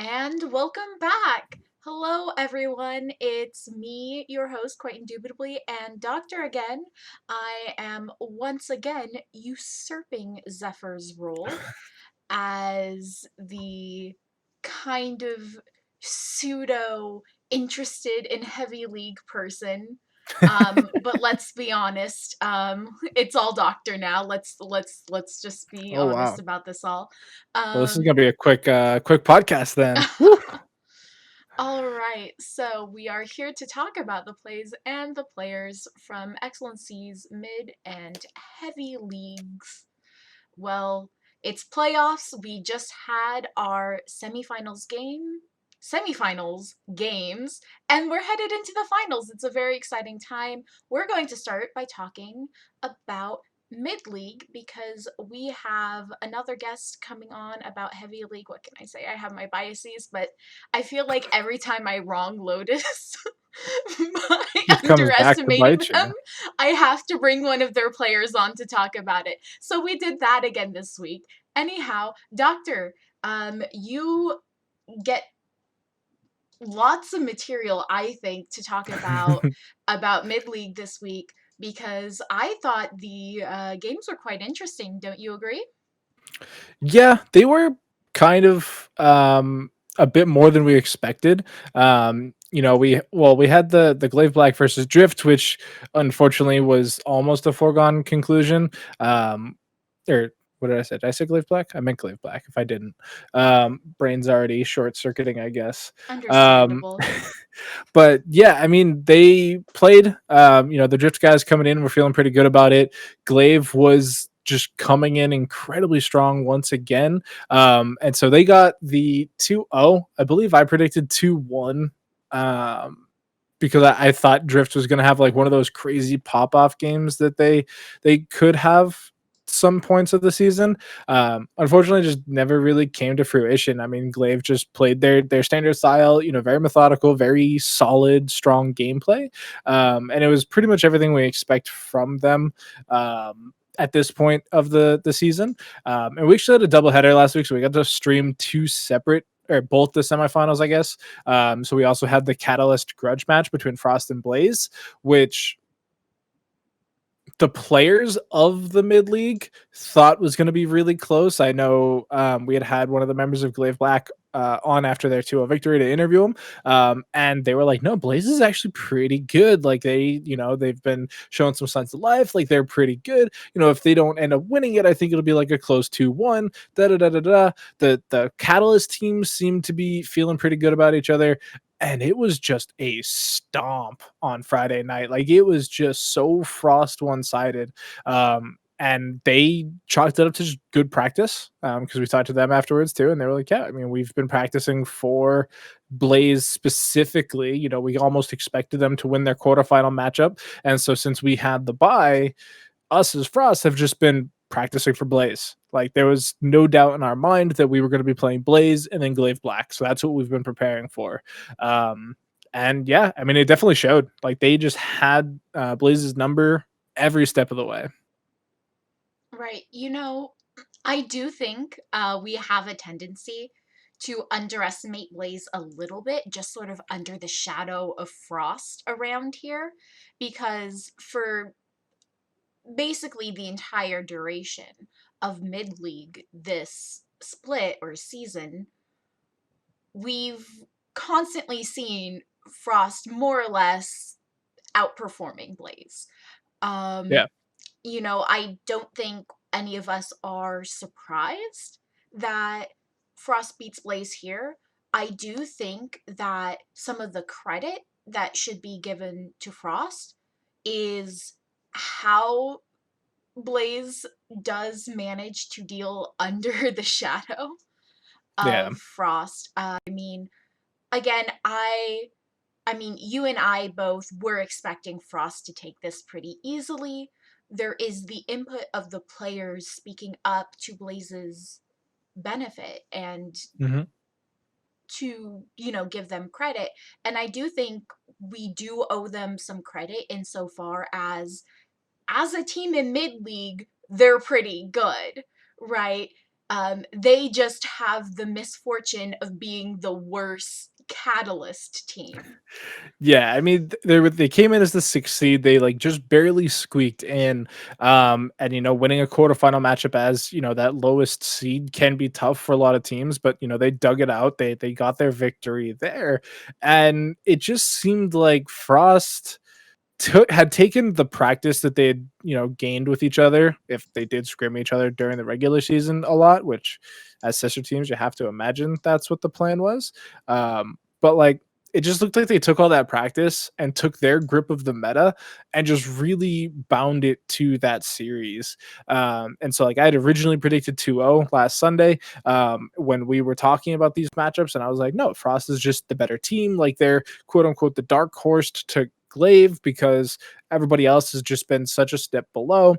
And welcome back! Hello, everyone. It's me, your host, QuiteIndubitably and Doctor again. I am once again usurping Zephyr's role as the kind of pseudo interested in Heavy League person. But let's be honest, it's all Doctor now. Let's just be Oh honest wow. about this all. Well, this is Um gonna be a quick podcast then. Woo! All right, so we are here to talk about the plays and the players from XLNC's Mid and Heavy Leagues. Well, it's playoffs. We just had our semifinals games, and we're headed into the finals. It's a very exciting time. We're going to start by talking about Mid League because we have another guest coming on about Heavy League. What can I say? I have my biases, but I feel like every time I wrong Lotus by It comes back to underestimating bite them, you. I have to bring one of their players on to talk about it. So we did that again this week. Anyhow, Doctor, you get lots of material, I think, to talk about mid league this week because I thought the games were quite interesting. Don't you agree? Yeah, they were kind of a bit more than we expected. We had the Glaive Black versus Drift, which unfortunately was almost a foregone conclusion. Or what did I say? Did I say Glaive Black? I meant Glaive Black. If I didn't, brain's already short circuiting, I guess. Um, Understandable. but yeah, I mean, they played. The Drift guys coming in were feeling pretty good about it. Glaive was just coming in incredibly strong once again. And so they got the 2-0. I believe I predicted 2-1. Because I thought Drift was going to have like one of those crazy pop off games that they could have some points of the season. Unfortunately, just never really came to fruition. I mean, Glaive just played their standard style, very methodical, very solid, strong gameplay, and it was pretty much everything we expect from them. At this point of the season, and we actually had a double header last week, so we got to stream two separate or both the semifinals, I guess. So we also had the Catalyst grudge match between Frost and Blaze, which the players of the mid league thought was going to be really close. I know we had one of the members of Glaive Black on after their 2-0 victory to interview him, and they were like, "No, Blaze is actually pretty good. Like they've been showing some signs of life. Like they're pretty good. If they don't end up winning it, I think it'll be like a close 2-1." Da da da da da. The Catalyst teams seem to be feeling pretty good about each other, and it was just a stomp on Friday night. Like it was just so Frost one sided. And they chalked it up to just good practice because we talked to them afterwards too, and they were like, "Yeah, I mean, we've been practicing for Blaze specifically. We almost expected them to win their quarterfinal matchup, and so since we had the bye, us as Frost have just been practicing for Blaze. Like there was no doubt in our mind that we were going to be playing Blaze and then Glaive Black. So that's what we've been preparing for. And yeah, I mean, it definitely showed. Like they just had Blaze's number every step of the way. Right. I do think we have a tendency to underestimate Blaze a little bit, just sort of under the shadow of Frost around here, because for basically the entire duration of mid league this split or season, we've constantly seen Frost more or less outperforming Blaze. Um, Yeah. I don't think any of us are surprised that Frost beats Blaze here. I do think that some of the credit that should be given to Frost is how Blaze does manage to deal under the shadow Yeah. of Frost. Again, you and I both were expecting Frost to take this pretty easily. There is the input of the players speaking up to Blaze's benefit and Hmm. to, give them credit. And I do think we do owe them some credit insofar as a team in mid league, they're pretty good, right? They just have the misfortune of being the worst catalyst team. Yeah, I mean, they came in as the 6th seed. They like just barely squeaked in, and winning a quarterfinal matchup as that lowest seed can be tough for a lot of teams. But they dug it out. They got their victory there, and it just seemed like Frost had taken the practice that they had gained with each other, if they did scrim each other during the regular season a lot, which as sister teams you have to imagine that's what the plan was. But like, it just looked like they took all that practice and took their grip of the meta and just really bound it to that series. And so like, I had originally predicted 2-0 last Sunday, when we were talking about these matchups, and I was like, no, Frost is just the better team. Like, they're quote unquote the dark horse to Glaive, because everybody else has just been such a step below.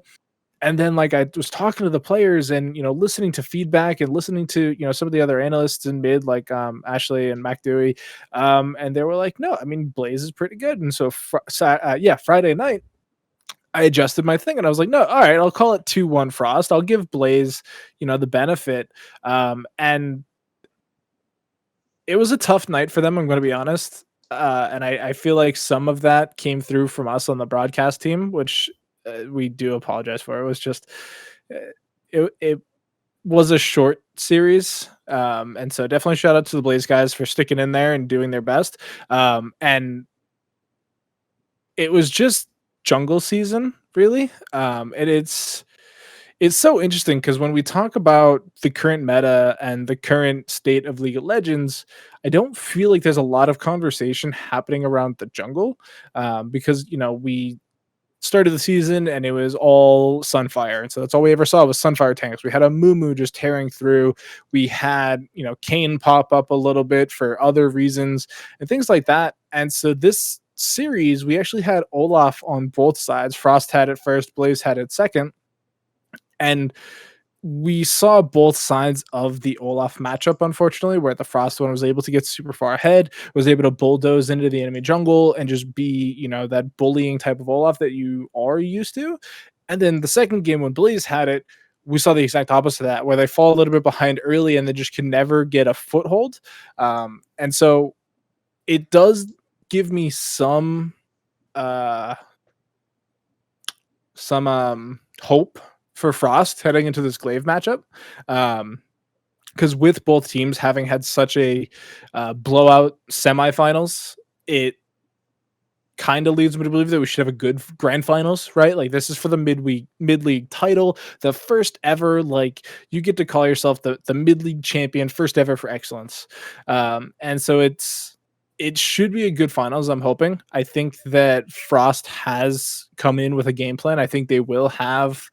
And then like, I was talking to the players and listening to feedback and listening to some of the other analysts in mid, like Ashley and MacDewey, and they were like, no, I mean, Blaze is pretty good. And so Friday night I adjusted my thing and I was like, no, all right, I'll call it 2-1 Frost. I'll give Blaze the benefit. And it was a tough night for them, I'm going to be honest. And I feel like some of that came through from us on the broadcast team, which we do apologize for. It was just, uh, it was a short series. And so definitely shout out to the Blaze guys for sticking in there and doing their best. And it was just jungle season, really. And it's so interesting because when we talk about the current meta and the current state of League of Legends, I don't feel like there's a lot of conversation happening around the jungle, because we started the season and it was all Sunfire, and so that's all we ever saw was Sunfire tanks. We had a Mumu just tearing through. We had Kane pop up a little bit for other reasons and things like that. And so this series, we actually had Olaf on both sides. Frost had it first, Blaze had it second, and we saw both sides of the Olaf matchup, unfortunately, where the Frost one was able to get super far ahead, was able to bulldoze into the enemy jungle and just be, that bullying type of Olaf that you are used to. And then the second game when Blaze had it, we saw the exact opposite of that, where they fall a little bit behind early and they just can never get a foothold. And so it does give me uh some hope for Frost heading into this Glaive matchup. Because with both teams having had such a blowout semifinals, it kind of leads me to believe that we should have a good grand finals, right? Like, this is for the mid league title, the first ever. Like, you get to call yourself the mid league champion, first ever for excellence. And so it should be a good finals. I'm hoping. I think that Frost has come in with a game plan. I think they will have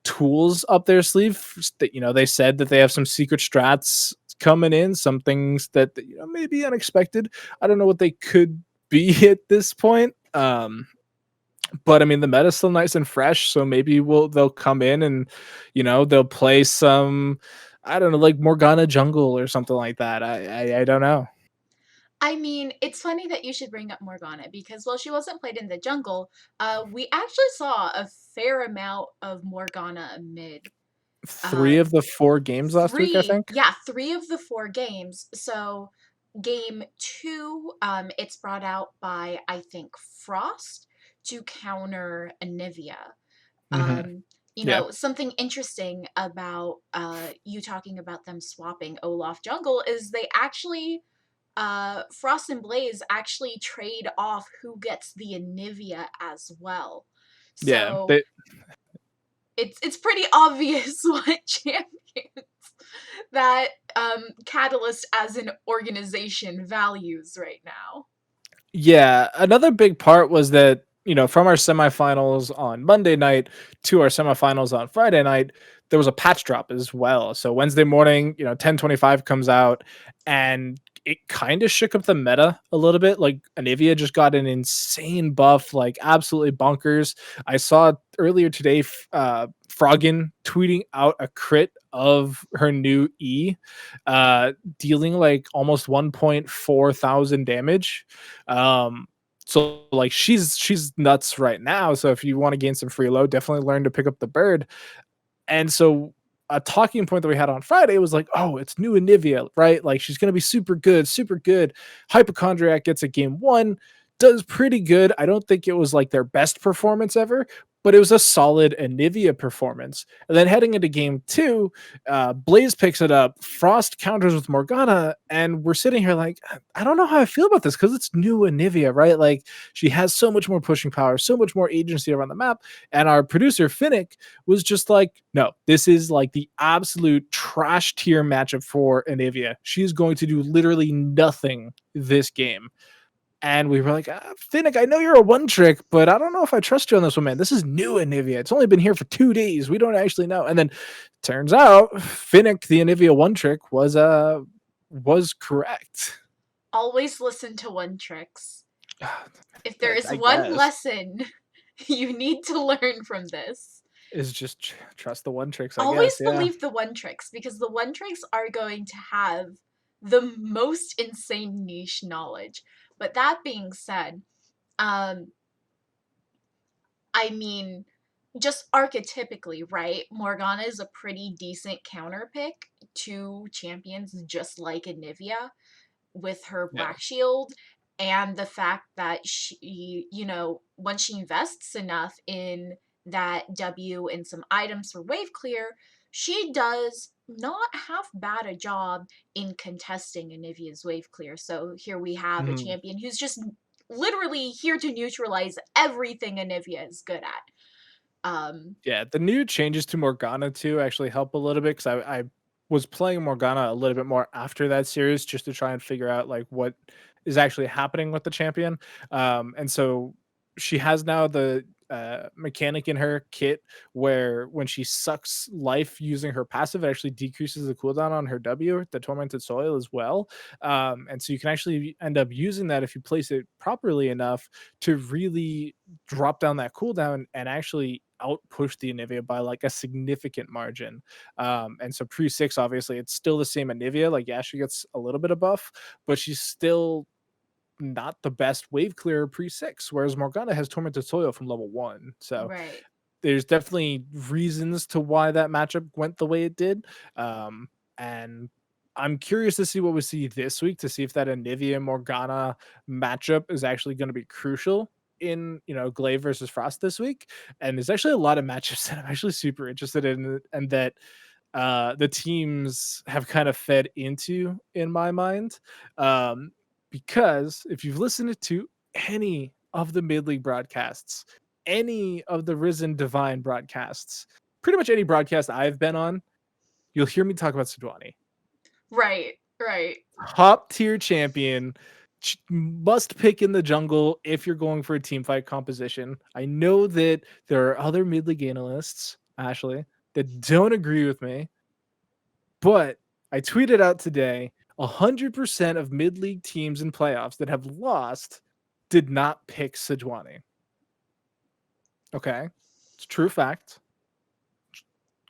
tools up their sleeve that they said that they have some secret strats coming in, some things that may be unexpected. I don't know what they could be at this point. But I mean, the meta's still nice and fresh, so maybe they'll come in and they'll play some, I don't know, like Morgana jungle or something like that. I don't know. I mean, it's funny that you should bring up Morgana because while she wasn't played in the jungle, we actually saw a fair amount of Morgana mid. Three Uh, of the 4 games last week, I three, think. yeah, three of the four games. So game two, it's brought out by I think Frost to counter Anivia. Hmm. Um, Yeah. something interesting about you talking about them swapping Olaf jungle is they actually Frost and Blaze actually trade off who gets the Anivia as well. Yeah. So it's pretty obvious what champions that Catalyst as an organization values right now. Yeah, another big part was that, from our semifinals on Monday night to our semifinals on Friday night, there was a patch drop as well. So Wednesday morning, 10:25 comes out and it kind of shook up the meta a little bit. Like, Anivia just got an insane buff, like absolutely bonkers. I saw earlier today Froggen tweeting out a crit of her new E, dealing like almost 1.4 thousand damage. So like, she's nuts right now. So if you want to gain some free load, definitely learn to pick up the bird. And so a talking point that we had on Friday was like, oh, it's new Anivia, right? Like she's gonna be super good, super good. Hypochondriac gets a game one, does pretty good. I don't think it was like their best performance ever, but it was a solid Anivia performance. And then heading into game two, Blaze picks it up, Frost counters with Morgana, and we're sitting here like, I don't know how I feel about this because it's new Anivia, right? Like she has so much more pushing power, so much more agency around the map. And our producer, Finnick, was just like, no, this is like the absolute trash tier matchup for Anivia. She's going to do literally nothing this game. And we were like, Finnick, I know you're a one trick, but I don't know if I trust you on this one, man. This is new Anivia. It's only been here for 2 days. We don't actually know. And then turns out Finnick, the Anivia one trick, was correct. Always listen to one tricks. If there is I one guess lesson you need to learn from this, is just trust the one tricks, I always guess. Yeah. believe the one tricks, because the one tricks are going to have the most insane niche knowledge. But that being said, um, I mean, just archetypically, right? Morgana is a pretty decent counter pick to champions just like Anivia with her Yeah. Black Shield, and the fact that she, once she invests enough in that W and some items for wave clear, she does not half bad a job in contesting Anivia's wave clear. So here we have a Mhm. champion who's just literally here to neutralize everything Anivia is good at. Yeah, the new changes to Morgana too actually help a little bit because I was playing Morgana a little bit more after that series just to try and figure out like what is actually happening with the champion. And so she has now the mechanic in her kit where when she sucks life using her passive, it actually decreases the cooldown on her W, the Tormented Soil as well. And so you can actually end up using that if you place it properly enough to really drop down that cooldown and actually outpush the Anivia by like a significant margin. And so pre six, obviously, it's still the same Anivia. Like, yeah, she gets a little bit of buff, but she's still not the best wave clearer pre six, whereas Morgana has Tormented Soil from level one. So right. there's definitely reasons to why that matchup went the way it did. And I'm curious to see what we see this week to see if that Anivia Morgana matchup is actually going to be crucial in Glaive versus Frost this week. And there's actually a lot of matchups that I'm actually super interested in and that the teams have kind of fed into in my mind. Um, because if you've listened to any of the mid league broadcasts, any of the Risen Divine broadcasts, pretty much any broadcast I've been on, you'll hear me talk about Sidwani. Right. Right. Top tier champion, must pick in the jungle if you're going for a team fight composition. I know that there are other mid league analysts, Ashley, that don't agree with me, but I tweeted out today 100% of mid league teams in playoffs that have lost did not pick Sejuani. Okay. It's a true fact.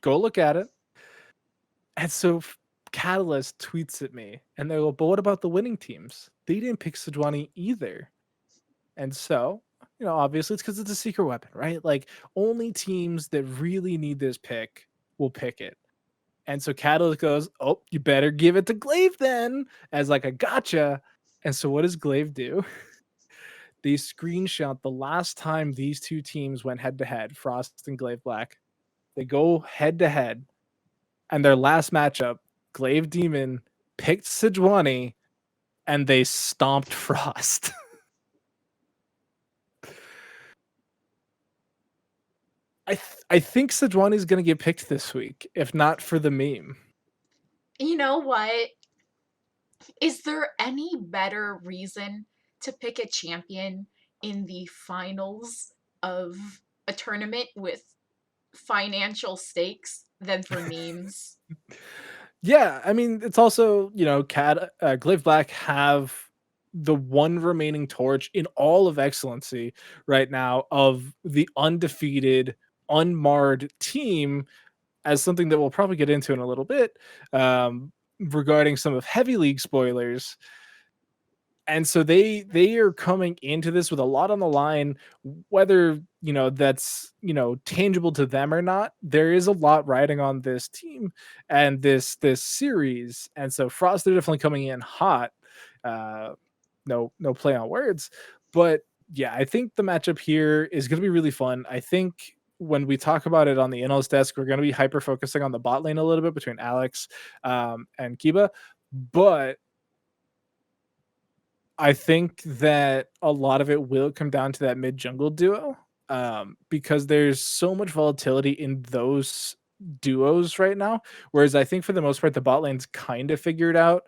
Go look at it. And so Catalyst tweets at me and they go, but what about the winning teams? They didn't pick Sejuani either. And so, obviously it's because it's a secret weapon, right? Like only teams that really need this pick will pick it. And so Catalyst goes, oh, you better give it to Glaive then, as like a gotcha. And so what does Glaive do? They screenshot the last time these two teams went head to head, Frost and Glaive Black. They go head to head, and their last matchup, Glaive Demon picked Sejuani, and they stomped Frost. I think Sejuani is going to get picked this week, if not for the meme. You know what? Is there any better reason to pick a champion in the finals of a tournament with financial stakes than for memes? Yeah, I mean, it's also, Glaive Black have the one remaining torch in all of Excellency right now of the undefeated, unmarred team as something that we'll probably get into in a little bit regarding some of Heavy League spoilers. And so they are coming into this with a lot on the line, whether that's tangible to them or not. There is a lot riding on this team and this series, and so Frost, they're definitely coming in hot. uh no play on words, but yeah, I think the matchup here is going to be really fun. I think when we talk about it on the analyst desk, we're going to be hyper focusing on the bot lane a little bit between Alex and Kiba, but I think that a lot of it will come down to that mid jungle duo, because there's so much volatility in those duos right now. Whereas I think for the most part, the bot lane's kind of figured out,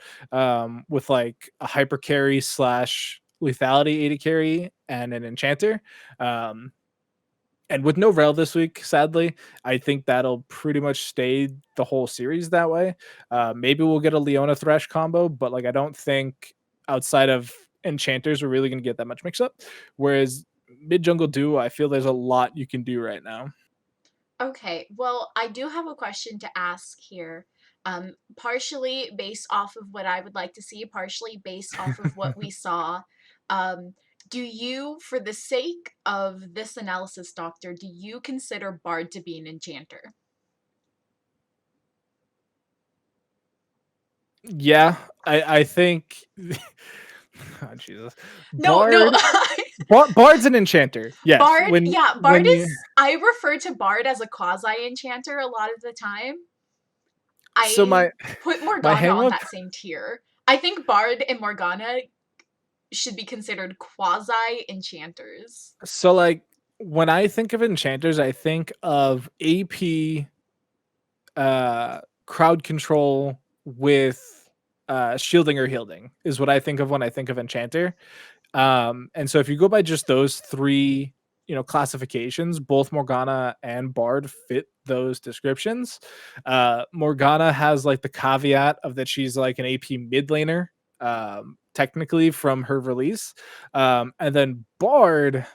with like a hyper carry slash lethality AD carry and an enchanter. Um, and with no Rel this week, sadly, I think that'll pretty much stay the whole series that way. Maybe we'll get a Leona Thresh combo, but like I don't think outside of enchanters we're really going to get that much mix up. Whereas mid jungle duo, I feel there's a lot you can do right now. Okay, well, I do have a question to ask here. Partially based off of what I would like to see, partially based off of what we saw. Um, do you, for the sake of this analysis, Doctor, do you consider Bard to be an enchanter? Yeah, I think. Oh, Jesus, No, no. Bard's an enchanter. Yes, Bard, yeah, Bard when you is. I refer to Bard as a quasi enchanter a lot of the time. so I my put my Morgana hang on up. that same tier. I think Bard and Morgana should be considered quasi enchanters. So like when I think of enchanters, I think of AP, crowd control with shielding or healing is what I think of when I think of enchanter. And so if you go by just those three, classifications, both Morgana and Bard fit those descriptions. Morgana has like the caveat of that she's like an AP mid laner, technically from her release. And then Bard's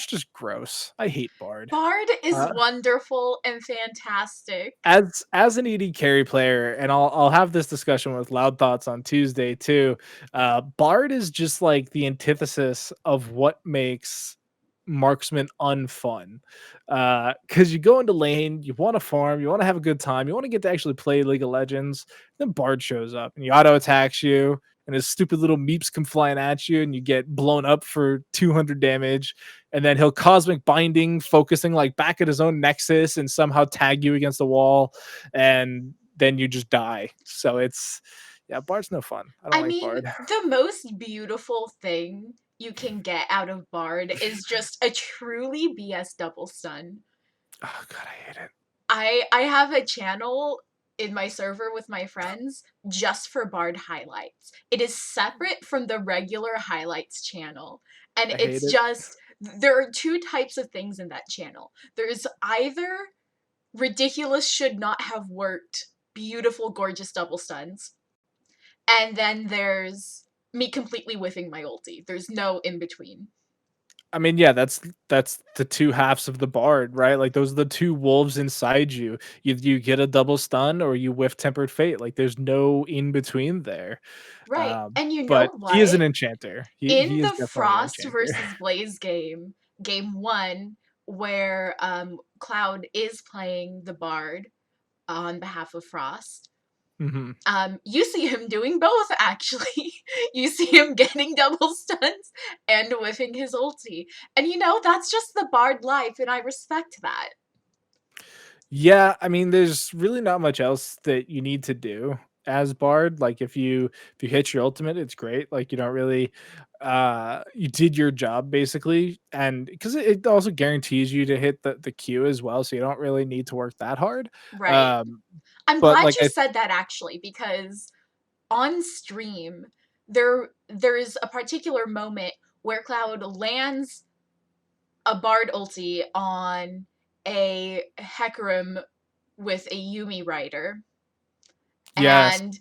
just gross. I hate Bard. Bard is Uh, wonderful and fantastic. as an ED carry player, and I'll have this discussion with Loud Thoughts on Tuesday too. Bard is just like the antithesis of what makes marksman unfun. Because you go into lane, you want to farm, you want to have a good time, you want to get to actually play League of Legends. Then Bard shows up and he auto attacks you, and his stupid little meeps come flying at you, and you get blown up for 200 damage. And then he'll cosmic binding, focusing like back at his own nexus, and somehow tag you against the wall, and then you just die. So it's yeah, Bard's no fun. I don't I like mean, Bard. the most beautiful thing you can get out of Bard is just a truly BS double stun. Oh god, I hate it. I have a channel in my server with my friends just for Bard highlights. It is separate from the regular highlights channel. And I hate it's it. just there are two types of things in that channel. There's either ridiculous should not have worked, beautiful gorgeous double stuns, and then there's me completely whiffing my ulti. There's no in between. I mean, yeah, that's the two halves of the Bard, right? Like those are the two wolves inside you. You get a double stun or you whiff tempered fate. Like there's no in between there. Right. And you know But he is an what? enchanter. He In is the definitely an Frost enchanter. versus Blaze game, game one, where Cloud is playing the Bard on behalf of Frost, Mhm. you see him doing both actually. You see him getting double stuns and whiffing his ulti. And that's just the Bard life, and I respect that. Yeah, I mean, there's really not much else that you need to do as Bard. Like if you hit your ultimate, it's great. Like you don't really you did your job basically. And because it also guarantees you to hit the Q as well, so you don't really need to work that hard. Right. Um I'm but glad like you said that actually, because on stream there's a particular moment where Cloud lands a Bard ulti on a Hecarim with a Yumi rider yes. and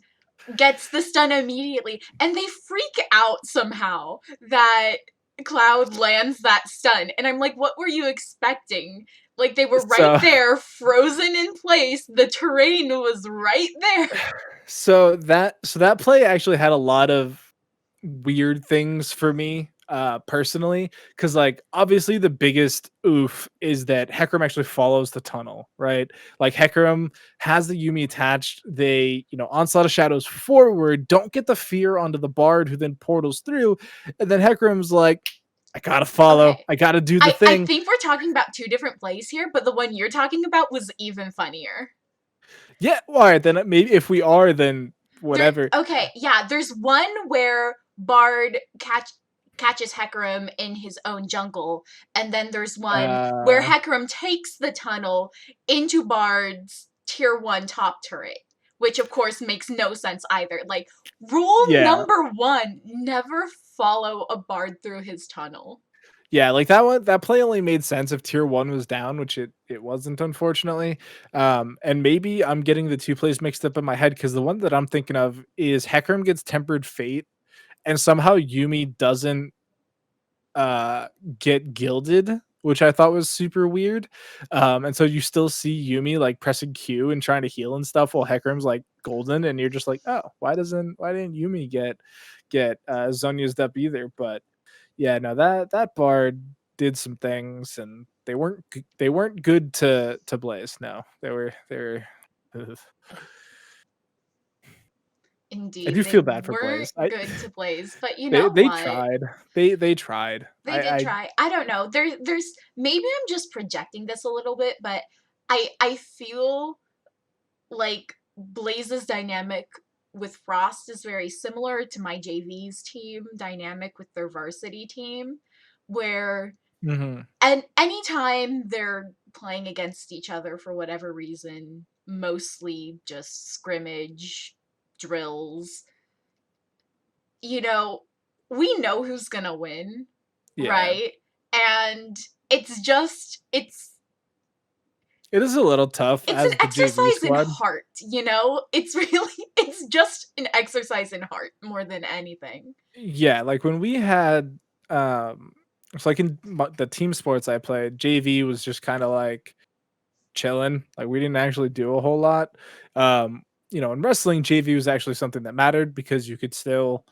gets the stun immediately, and they freak out somehow that Cloud lands that stun. And I'm like, what were you expecting? Like, they were right So there, frozen in place. The terrain was right there. so that play actually had a lot of weird things for me personally, because like obviously the biggest oof is that Hecarim actually follows the tunnel, right? Like Hecarim has the Yumi attached, they, onslaught of shadows forward, don't get the fear onto the bard who then portals through, and then Hecarim's like, I gotta follow, Okay. I gotta do the I thing. think we're talking about two different plays here, but the one you're talking about was even funnier. Yeah, all right, then maybe if we are, then There, whatever. okay, yeah, there's one where Bard catches Hecarim in his own jungle, and then there's one where uh Hecarim takes the tunnel into Bard's tier 1 top turret, which of course makes no sense either. Like, rule yeah. number 1, never follow a Bard through his tunnel. Yeah, like that play only made sense if tier 1 was down, which it wasn't, unfortunately. And maybe I'm getting the two plays mixed up in my head, because the one that I'm thinking of is Hecarim gets Tempered Fate, and somehow Yumi doesn't uh get gilded, which I thought was super weird. And so you still see Yumi like pressing Q and trying to heal and stuff while Hecarim's like golden, and you're just like, oh, why didn't Yumi get Zonya's up either? But yeah, no, that bard did some things, and they weren't good to Blaze. No, they were. Ugh. I Indeed, do they feel bad for weren't Blaze. I good to Blaze, but you they know they what? tried. They tried. They did try. I don't know. There's maybe I'm just projecting this a little bit, but I feel like Blaze's dynamic with Frost is very similar to my JV's team dynamic with their varsity team, where Mhm. and anytime they're playing against each other for whatever reason, mostly just scrimmage drills, you know, we know who's gonna win, Yeah. right? And It is a little tough it's an as the JV exercise in squad. heart, you know? It's really it's just an exercise in heart more than anything. Yeah, like when we had it's like in the team sports I played, JV was just kind of like chilling. Like we didn't actually do a whole lot. In wrestling, JV was actually something that mattered, because you could still,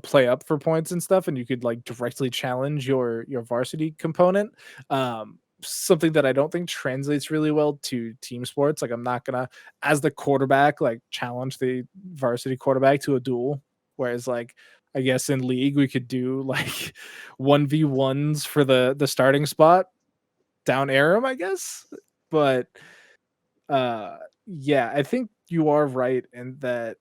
play up for points and stuff, and you could like directly challenge your varsity component. Something that I don't think translates really well to team sports. Like I'm not gonna, as the quarterback, like challenge the varsity quarterback to a duel. Whereas like I guess in league we could do like 1v1s for the starting spot, down air 'em, I guess. But uh yeah, I think you are right in that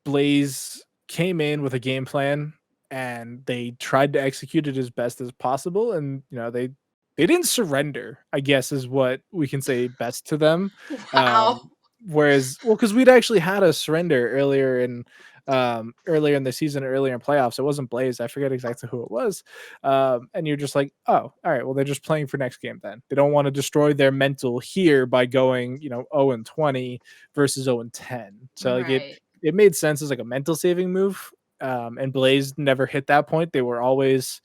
Blaze came in with a game plan, and they tried to execute it as best as possible, and they didn't surrender, I guess is what we can say best to them. Wow. Whereas, well, because we'd actually had a surrender earlier in the season, earlier in playoffs. It wasn't Blaze, I forget exactly who it was. And you're just like, oh, all right, well, they're just playing for next game then. They don't want to destroy their mental here by going 0-20 versus 0-10. So like Right. it made sense as like a mental saving move. And Blaze never hit that point. They were always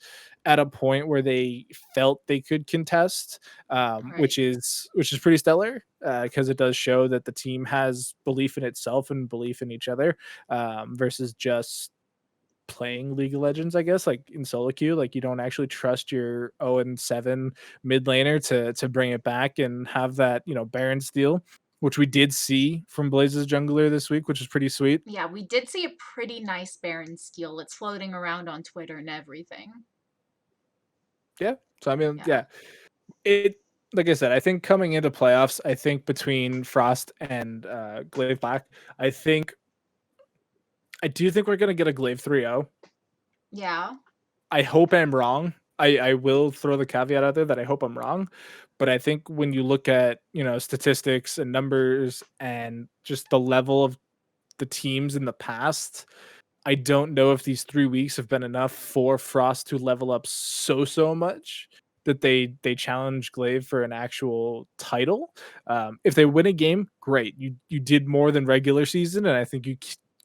at a point where they felt they could contest, Right. which is pretty stellar, because it does show that the team has belief in itself and belief in each other, versus just playing League of Legends, I guess, like in solo queue. Like you don't actually trust your 0-7 mid laner to bring it back and have that Baron steal, which we did see from Blaze's jungler this week, which is pretty sweet. Yeah, we did see a pretty nice Baron steal. It's floating around on Twitter and everything. Yeah. So I mean, Yeah. yeah, it like I said, I think coming into playoffs, I think between Frost and Glaive Black, I think I do think we're gonna get a Glaive 3-0. Yeah. I hope I'm wrong. I will throw the caveat out there that I hope I'm wrong. But I think when you look at, statistics and numbers and just the level of the teams in the past, I don't know if these 3 weeks have been enough for Frost to level up so much that they challenge Glaive for an actual title. If they win a game, great. You did more than regular season, and I think you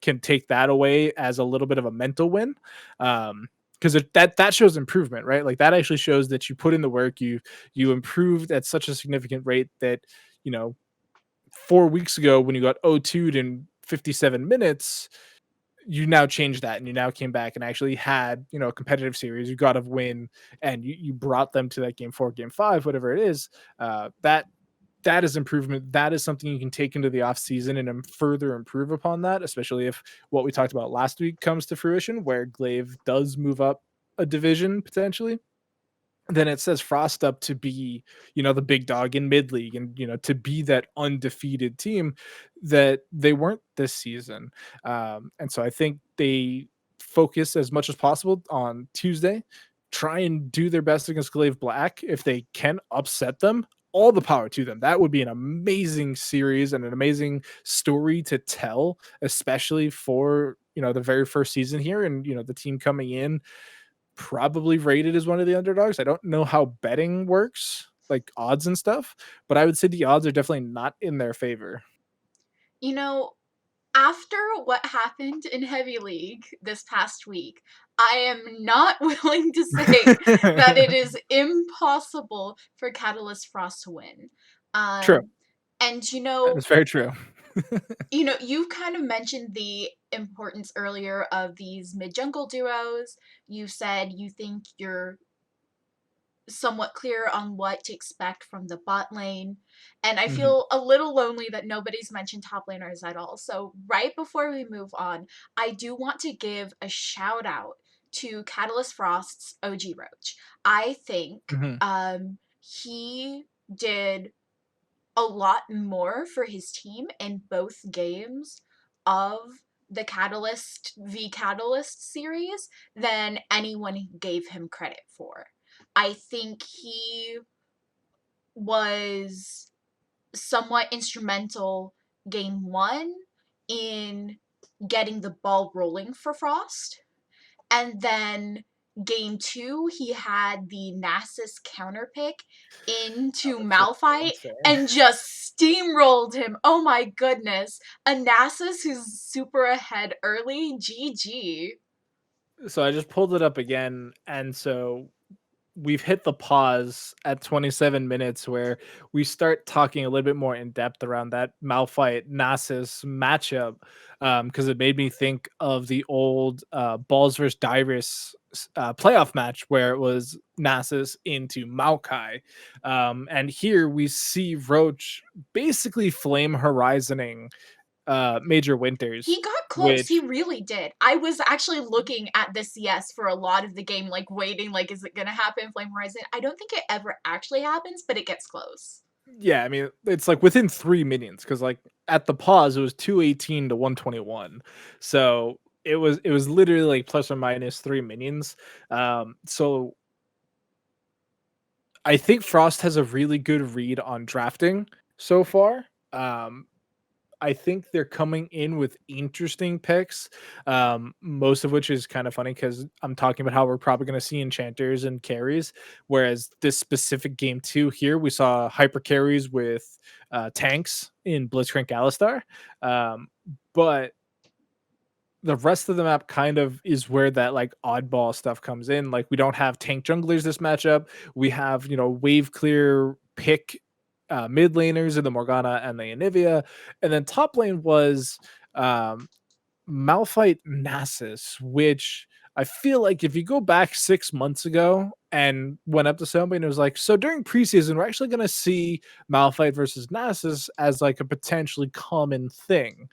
can take that away as a little bit of a mental win. Because that shows improvement, right? Like that actually shows that you put in the work, you improved at such a significant rate that you know 4 weeks ago when you got 0-2'd in 57 minutes, you now changed that and you now came back and actually had, a competitive series. You got to win, and you brought them to that game 4, game 5, whatever it is. That is improvement. That is something you can take into the off season and further improve upon that, especially if what we talked about last week comes to fruition, where Glaive does move up a division potentially. Then it says Frost up to be, the big dog in mid league, and to be that undefeated team that they weren't this season. And so I think they focus as much as possible on Tuesday, try and do their best against Glaive Black. If they can upset them, all the power to them. That would be an amazing series and an amazing story to tell, especially for the very first season here, and the team coming in probably rated as one of the underdogs. I don't know how betting works, like odds and stuff, but I would say the odds are definitely not in their favor. You know, after what happened in Heavy League this past week, I am not willing to say that it is impossible for Catalyst Frost to win. True. Um, and That is very true. you've kind of mentioned the importance earlier of these mid jungle duos. You said you think you're somewhat clear on what to expect from the bot lane. And I Mhm, feel a little lonely that nobody's mentioned top laners at all. So, right before we move on, I do want to give a shout out to Catalyst Frost's OG Roach. I think mhm. he did a lot more for his team in both games of the Catalyst v Catalyst series than anyone gave him credit for. I think he was somewhat instrumental game one in getting the ball rolling for Frost. And then game two, he had the Nasus counter pick That into was just Malphite insane. and just steamrolled him. Oh my goodness. A Nasus who's super ahead early. GG. So I just pulled it up again, and so we've hit the pause at 27 minutes where we start talking a little bit more in depth around that Malphite Nasus matchup, because it made me think of the old Balls vs. Dyrus playoff match where it was Nasus into Maokai. And here we see Roach basically flame horizoning Major Winters, He got close. He which really did. I was actually looking at the CS for a lot of the game, like waiting, like, is it gonna happen? Flame Horizon. I don't think it ever actually happens, but it gets close. yeah, I mean, it's like within 3 minions because like at the pause it was 218 to 121. So it was literally like plus or minus 3 minions. So I think Frost has a really good read on drafting so far. Um, I think they're coming in with interesting picks, most of which is kind of funny because I'm talking about how we're probably going to see enchanters and carries. Whereas this specific game two here, we saw hyper carries with tanks in Blitzcrank Alistar. But the rest of the map kind of is where that like oddball stuff comes in. Like we don't have tank junglers this matchup. We have, wave clear pick mid laners in the Morgana and the Anivia. And then top lane was um Malphite Nasus, which I feel like if you go back 6 months ago and went up to somebody and it was like, so during preseason, we're actually going to see Malphite versus Nasus as like a potentially common thing.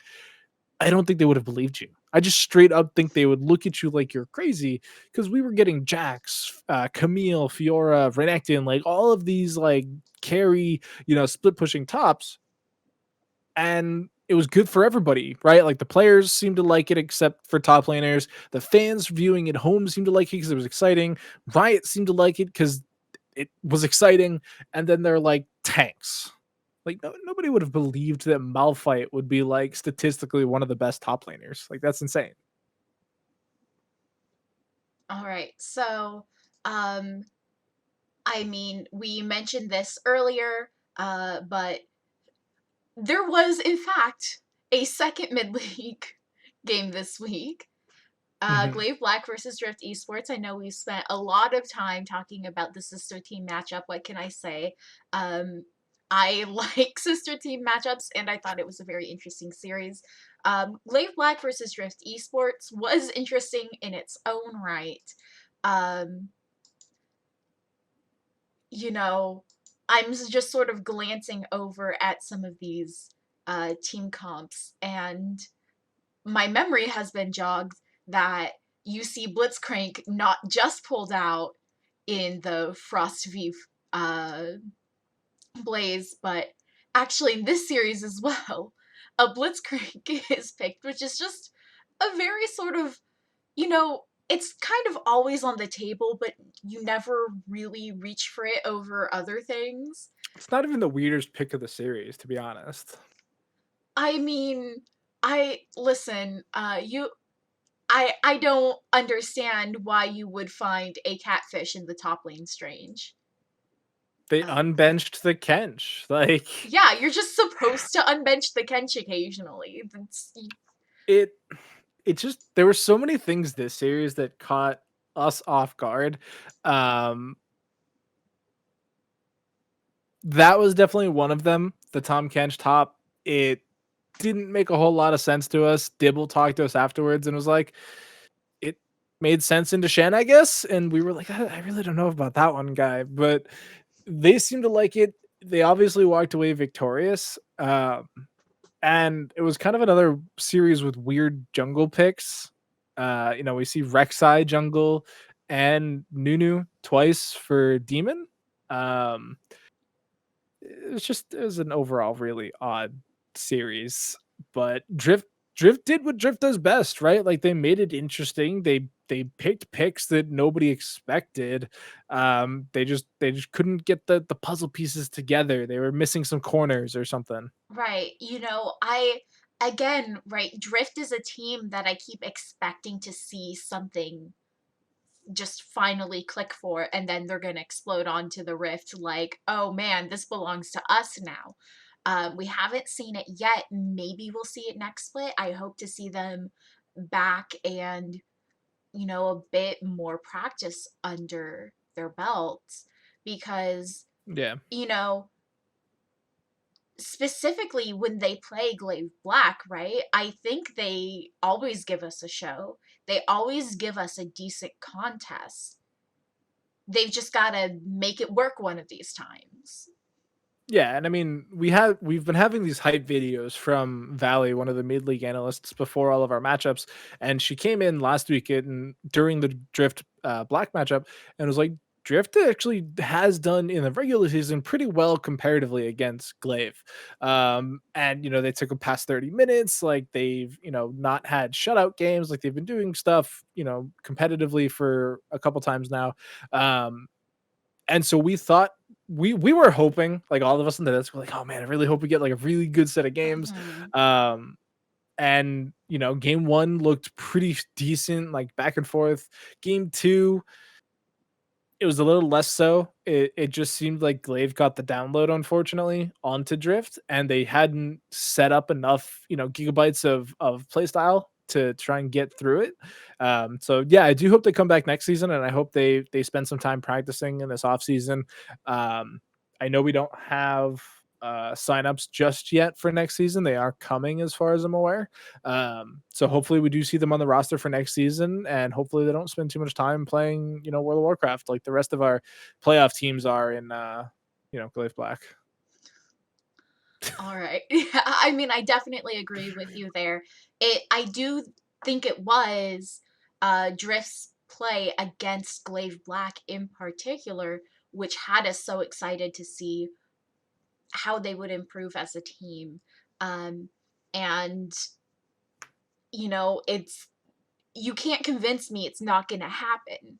I don't think they would have believed you. I just straight up think they would look at you like you're crazy because we were getting Jax, Camille, Fiora, Renekton, like all of these like carry, split pushing tops, and it was good for everybody, right? Like the players seemed to like it, except for top laners. The fans viewing at home seemed to like it because it was exciting. Riot seemed to like it because it was exciting, and then they're like tanks. Like nobody would have believed that Malphite would be like statistically one of the best top laners. Like that's insane. All right. So, um, I mean, we mentioned this earlier, but there was, in fact, a second mid league game this week. Mhm. Glaive Black versus Drift Esports. I know we've spent a lot of time talking about the sister team matchup. What can I say? I like sister team matchups, and I thought it was a very interesting series. Glaive Black versus Drift Esports was interesting in its own right. Um, you know, I'm just sort of glancing over at some of these team comps, and my memory has been jogged that you see Blitzcrank not just pulled out in the Frost V uh, Blaze, but actually in this series as well, a Blitzcrank is picked, which is just a very sort of, it's kind of always on the table, but you never really reach for it over other things. It's not even the weirdest pick of the series, to be honest. I mean, I listen, I don't understand why you would find a catfish in the top lane strange. They Uh, unbenched the Kench. Like yeah, you're just supposed to unbench the Kench occasionally. it it just there were so many things this series that caught us off guard. Um that was definitely one of them. The Tom Kench top. It didn't make a whole lot of sense to us. Dibble talked to us afterwards and was like, it made sense into Shen, I guess. And we were like, I really don't know about that one guy, but they seem to like it. They obviously walked away victorious. And it was kind of another series with weird jungle picks. We see Rek'Sai jungle and Nunu twice for Demon. Um, it was an overall really odd series, but Drift did what Drift does best, right? Like they made it interesting. They picked picks that nobody expected. They just couldn't get the puzzle pieces together. They were missing some corners or something. Right. Again, right, Drift is a team that I keep expecting to see something just finally click for, and then they're going to explode onto the Rift like, oh man, this belongs to us now. We haven't seen it yet. Maybe we'll see it next split. I hope to see them back and, a bit more practice under their belts because, Yeah. you know, specifically when they play Glaive Black, right? I think they always give us a show. They always give us a decent contest. They've just got to make it work one of these times. Yeah, and I mean, we've been having these hype videos from Valley, one of the mid league analysts, before all of our matchups, and she came in last week and during the Drift Black matchup and was like, Drift actually has done in the regular season pretty well comparatively against Glaive. And they took them past 30 minutes, like they've not had shutout games, like they've been doing stuff competitively for a couple times now. And so we thought we were hoping, like all of us in the nets were like, oh man, I really hope we get like a really good set of games. Mm-hmm. Um, and game one looked pretty decent, like back and forth. Game two, it was a little less so. It just seemed like Glaive got the download, unfortunately, onto Drift, and they hadn't set up enough, gigabytes of playstyle to try and get through it. So yeah, I do hope they come back next season, and I hope they spend some time practicing in this off season. I know we don't have signups just yet for next season. They are coming, as far as I'm aware. So hopefully we do see them on the roster for next season, and hopefully they don't spend too much time playing, World of Warcraft like the rest of our playoff teams are in, Glaive Black. All right. Yeah, I mean, I definitely agree with you there. I do think it was Drift's play against Glaive Black in particular, which had us so excited to see how they would improve as a team. Um, and it's you can't convince me it's not going to happen.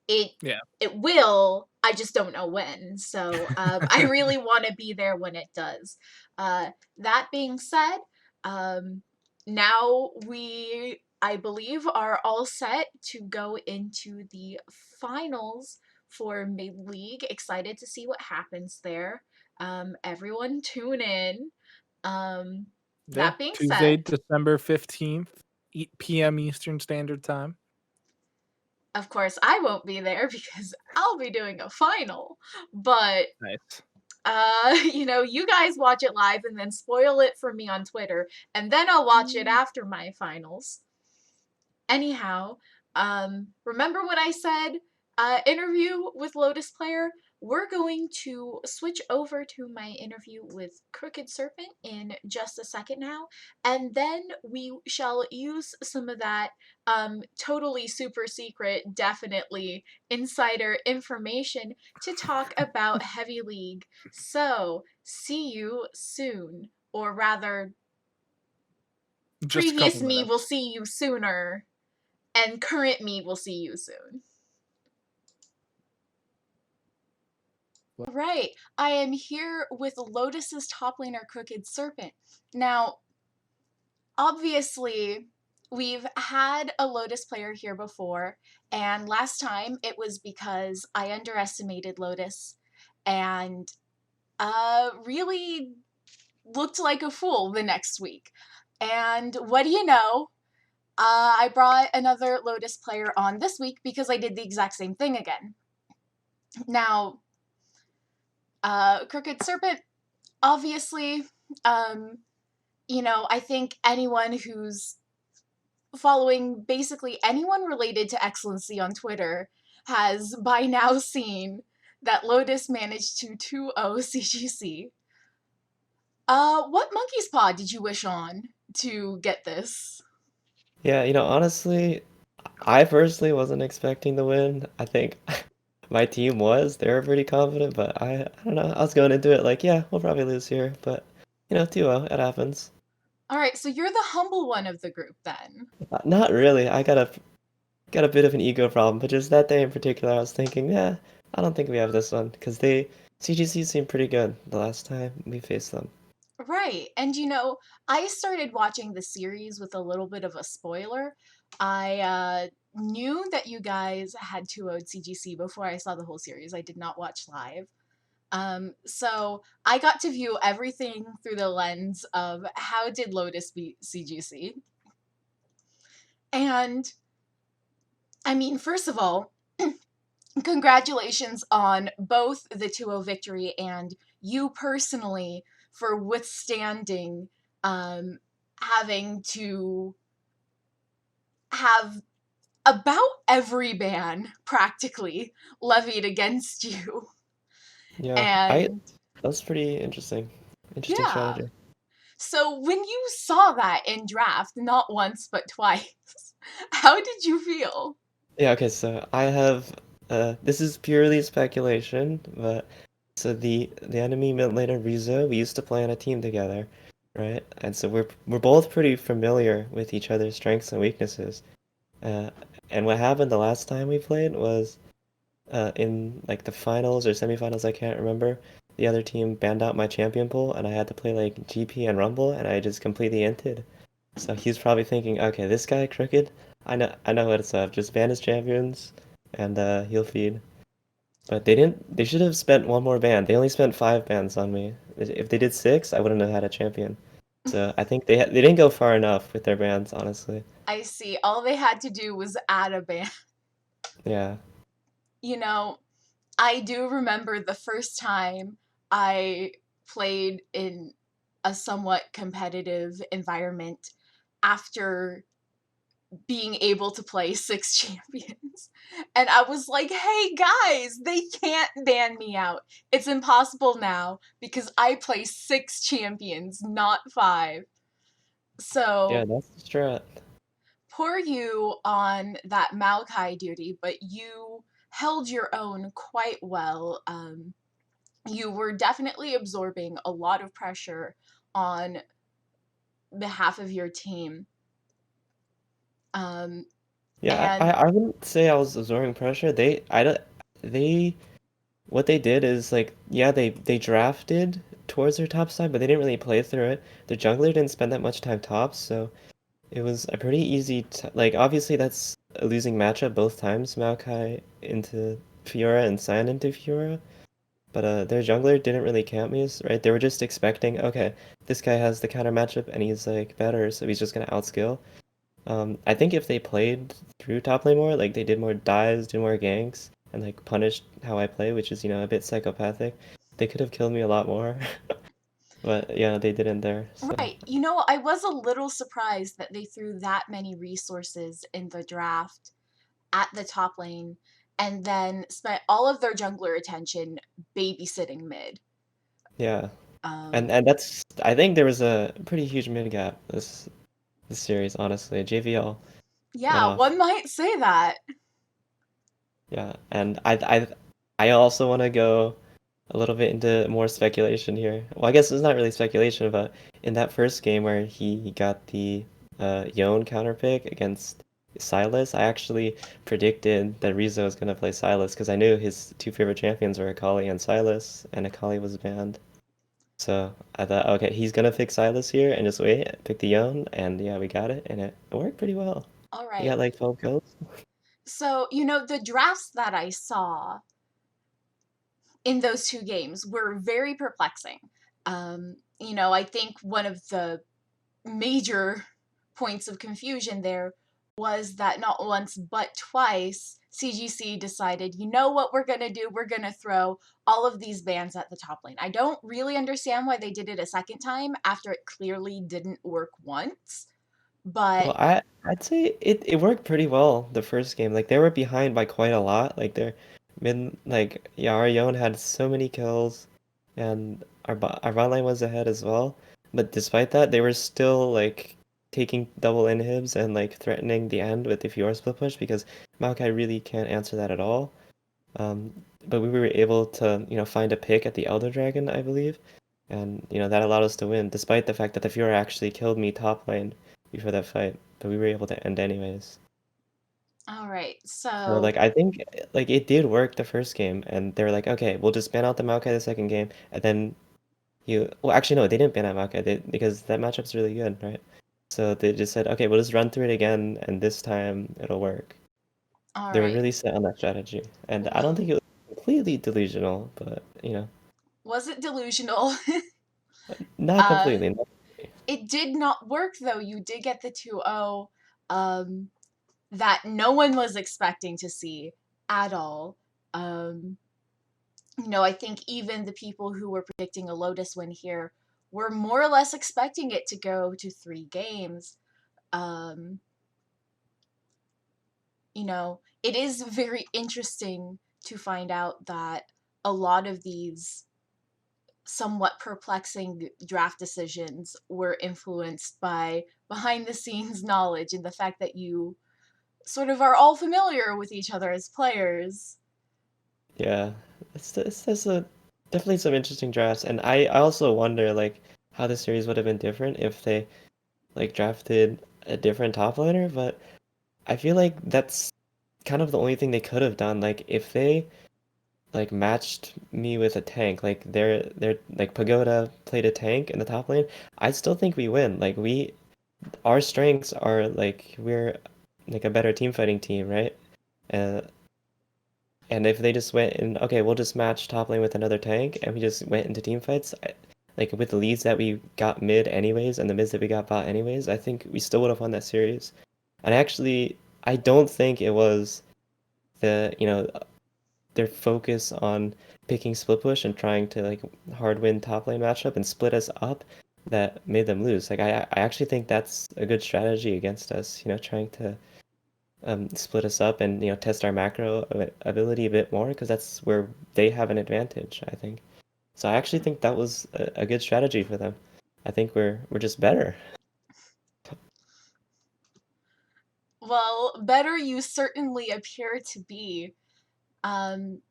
It Yeah. it will. I just don't know when. So I really want to be there when it does. That being said, now we, I believe, are all set to go into the finals for Mid League. Excited to see what happens there. Everyone tune in. Um, Yeah. that being Tuesday, said, December 15th, 8 p.m. Eastern Standard Time. of course, I won't be there because I'll be doing a final. But Nice. You guys watch it live and then spoil it for me on Twitter, and then I'll watch it after my finals. Anyhow, remember what I said? Interview with Lotus Player. We're going to switch over to my interview with Crooked Serpent in just a second now, and then we shall use some of that totally super secret, definitely insider information to talk about Heavy League. So, see you soon. Or rather, Just a previous couple me will minutes. see you sooner and current me will see you soon. Right, I am here with Lotus's top laner Crooked Serpent. Now, obviously, we've had a Lotus player here before, and last time it was because I underestimated Lotus and really looked like a fool the next week. And what do you know? I brought another Lotus player on this week because I did the exact same thing again. Now, Crooked Serpent, obviously, I think anyone who's following basically anyone related to XLNC on Twitter has by now seen that Lotus managed to 2-0 CGC. What monkey's paw did you wish on to get this? Yeah, honestly, I personally wasn't expecting the win. I think my team was. They were pretty confident, but I don't know. I was going into it like, yeah, we'll probably lose here, but 2-0, it happens. All right, so you're the humble one of the group then. Not really. I got a bit of an ego problem, but just that day in particular, I was thinking, yeah, I don't think we have this one because they CGC seemed pretty good the last time we faced them. Right. And I started watching the series with a little bit of a spoiler. I knew that you guys had 2-0'd CGC before I saw the whole series. I did not watch live. So I got to view everything through the lens of how did Lotus beat CGC? And I mean, first of all, congratulations on both the 2-0 victory and you personally for withstanding having to have about every ban practically levied against you. Yeah, And that's pretty interesting. Interesting yeah, strategy. so when you saw that in draft, not once but twice, how did you feel? Yeah, okay, so I have this is purely speculation, but so the enemy mid laner Rizzo, we used to play on a team together, right? And so we're both pretty familiar with each other's strengths and weaknesses. Uh, and what happened the last time we played was in like the finals or semifinals, I can't remember. The other team banned out my champion pool, and I had to play like GP and Rumble, and I just completely inted. So he's probably thinking, okay, this guy crooked. I know what's up. Just ban his champions, and he'll feed. But they didn't. They should have spent one more ban. They only spent 5 bans on me. If they did 6, I wouldn't have had a champion. So I think they didn't go far enough with their bans, honestly. I see. All they had to do was add a ban. Yeah. You know, I do remember the first time I played in a somewhat competitive environment after being able to play 6 champions. And I was like, hey guys, they can't ban me out. It's impossible now because I play 6 champions, not 5. Yeah, So that's the strat. poor you on that Maokai duty, but you held your own quite well. You were definitely absorbing a lot of pressure on behalf of your team. Um, Yeah, I, and I wouldn't say I was absorbing pressure. They what they did is like yeah they drafted towards their top side, but they didn't really play through it. The jungler didn't spend that much time tops, so it was a pretty easy like obviously that's a losing matchup both times, Maokai into Fiora and Sion into Fiora. But their jungler didn't really camp me, right? They were just expecting, okay, this guy has the counter matchup and he's like better, so he's just gonna outskill. I think if they played through top lane more, like they did more dives, did more ganks, and like punished how I play, which is, a bit psychopathic, they could have killed me a lot more. But yeah, they didn't there. So Right. I was a little surprised that they threw that many resources in the draft at the top lane and then spent all of their jungler attention babysitting mid. yeah. And Um, and that's I think there was a pretty huge mid gap this series, honestly. JVL went yeah, off. one might say that. Yeah. And I also want to go a little bit into more speculation here. Well, I guess it's not really speculation, but in that first game where he got the Yone counter pick against Silas, I actually predicted that Rizzo was going to play Silas because I knew his two favorite champions were Akali and Silas, and Akali was banned. So I thought, okay, he's gonna pick Silas here and just wait, pick the Yone, and yeah, we got it, and it worked pretty well. All He right. got like 12 kills. So, the drafts that I saw in those two games were very perplexing. I think one of the major points of confusion there was that not once but twice CGC decided, you know what we're going to do? We're going to throw all of these bans at the top lane. I don't really understand why they did it a second time after it clearly didn't work once, but Well, I'd say it worked pretty well the first game. Like they were behind by quite a lot. Like their mid like yeah, our Yone had so many kills, and our bot lane was ahead as well. But despite that, they were still like taking double inhibs and like threatening the end with the Fiora split push because Maokai really can't answer that at all. Um, but we were able to, find a pick at the Elder Dragon, I believe, and that allowed us to win, despite the fact that the Fiora actually killed me top lane before that fight. But we were able to end anyways. all right. So So, like I think like it did work the first game, and they were like, okay, we'll just ban out the Maokai the second game, and then well actually no, they didn't ban out Maokai because that matchup's really good, right? So they just said, okay, we'll just run through it again, and this time it'll work. all They were right. really set on that strategy, and I don't Well, think it was completely delusional, but was it delusional? not uh, completely. Not completely. it did not work though. You did get the 2-0. Um, that no one was expecting to see at all. Um, I think even the people who were predicting a Lotus win here were more or less expecting it to go to 3 games. Um, it is very interesting to find out that a lot of these somewhat perplexing draft decisions were influenced by behind the scenes knowledge and the fact that you sort of are all familiar with each other as players. Yeah, it's definitely some interesting drafts, and I also wonder like how the series would have been different if they like drafted a different top laner, but I feel like that's kind of the only thing they could have done. Like if they like matched me with a tank, like they're like Pagoda played a tank in the top lane, I still think we win. Like our strengths are like we're like a better team fighting team, right? Uh, and if they just went and okay, we'll just match top lane with another tank, and we just went into team fights, like with the leads that we got mid anyways, and the mids that we got bot anyways, I think we still would have won that series. And actually, I don't think it was their focus on picking split push and trying to like hard win top lane matchup and split us up that made them lose. Like I actually think that's a good strategy against us, trying to split us up and test our macro ability a bit more because that's where they have an advantage, I think. So I actually think that was a good strategy for them. I think we're just better. Well, better you certainly appear to be. Um,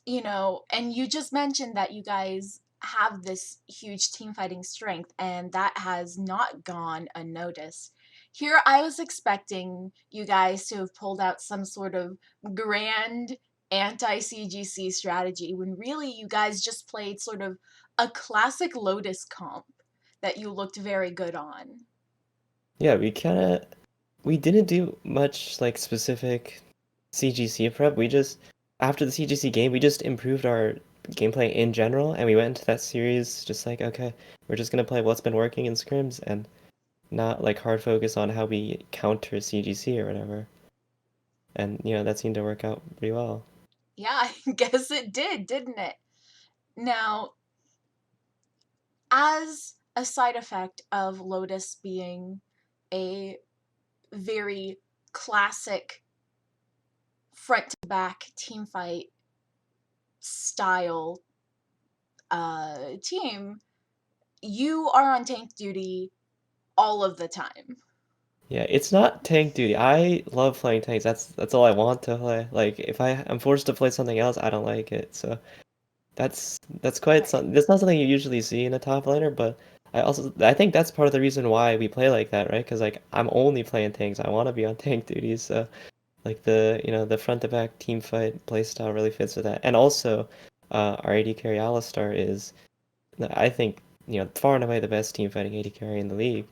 and you just mentioned that you guys have this huge team fighting strength, and that has not gone unnoticed. Here, I was expecting you guys to have pulled out some sort of grand anti CGC strategy when really you guys just played sort of a classic Lotus comp that you looked very good on. Yeah, we didn't do much like specific CGC prep. We just after the CGC game, we just improved our gameplay in general, and we went into that series just like, okay, we're just gonna play what's been working in scrims and not like hard focus on how we counter CGC or whatever. And that seemed to work out pretty well. Yeah, I guess it did, didn't it? Now, as a side effect of Lotus being a very classic front to back team fight style team, you are on tank duty all of the time. Yeah, it's not tank duty. I love playing tanks. That's all I want to play. Like if I'm forced to play something else, I don't like it. So that's quite Right. something. That's not something you usually see in a top laner, but I think that's part of the reason why we play like that, right? Because like I'm only playing tanks. I want to be on tank duties, so like the front to back team fight playstyle really fits with that. And also, our AD carry Alistar is I think far and away the best team fighting AD carry in the league.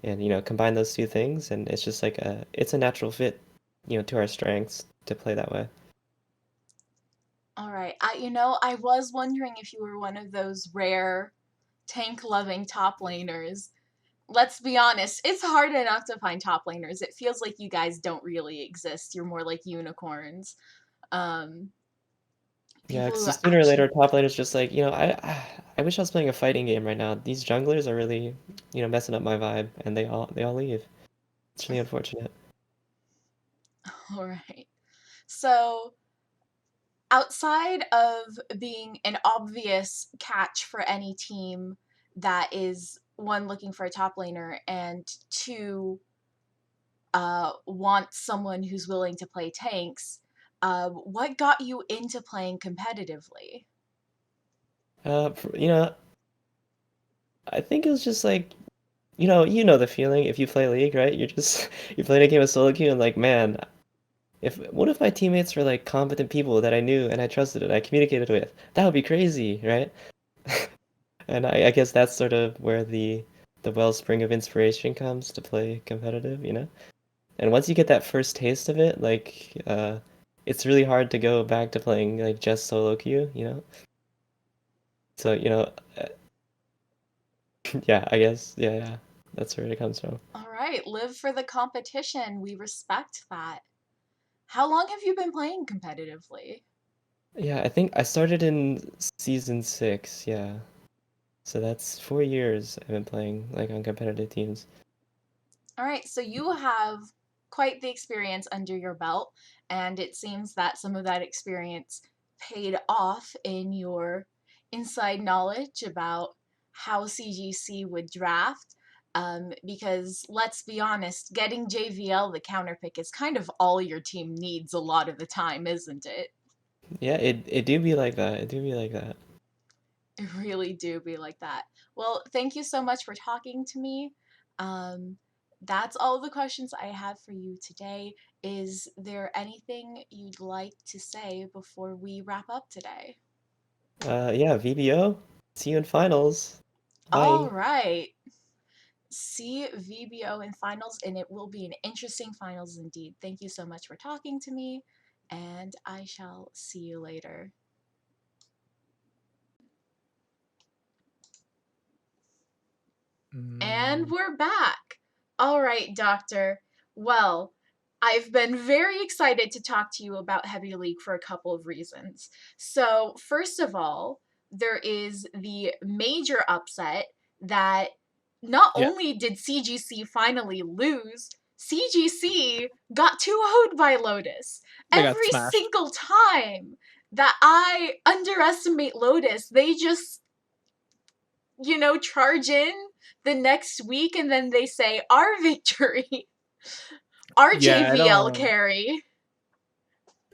And combine those two things, and it's just like it's a natural fit, to our strengths to play that way. All right. I was wondering if you were one of those rare tank loving top laners. Let's be honest, it's hard enough to find top laners. It feels like you guys don't really exist. You're more like unicorns. Um, Yeah, People who because sooner or later, actually, top lane is just like, I wish I was playing a fighting game right now. These junglers are really, messing up my vibe, and they all leave. It's really unfortunate. all right. So, outside of being an obvious catch for any team that is one looking for a top laner and two want someone who's willing to play tanks, what got you into playing competitively? You know, I think it was just like, you know the feeling if you play League, right? You're just you're playing a game of solo queue and like, man, if one of my teammates were like competent people that I knew and I trusted and I communicated with, that would be crazy, right? And I guess that's sort of where the wellspring of inspiration comes to play competitive. And once you get that first taste of it, like it's really hard to go back to playing like just solo queue. So, yeah, I guess yeah, that's where it comes from. All right, live for the competition. We respect that. How long have you been playing competitively? Yeah, I think I started in season 6, yeah. So that's 4 years I've been playing like on competitive teams. All right, so you have quite the experience under your belt, and it seems that some of that experience paid off in your inside knowledge about how CGC would draft. Because let's be honest, getting JVL the counter pick is kind of all your team needs a lot of the time, isn't it? Yeah, it do be like that. It do be like that. It really do be like that. Well, thank you so much for talking to me. Um, that's all the questions I have for you today. Is there anything you'd like to say before we wrap up today? Yeah, VBO. See you in finals. All Bye. right. See VBO in finals, and it will be an interesting finals indeed. Thank you so much for talking to me, and I shall see you later. And Mm, we're back. All right, Doctor. Well, I've been very excited to talk to you about Heavy League for a couple of reasons. So, first of all, there is the major upset that not yeah, only did CGC finally lose, CGC got 2-0'd by Lotus. they got Every smashed. single time that I underestimate Lotus, they just charge in the next week and then they say, our victory, our Yeah, JVL carry.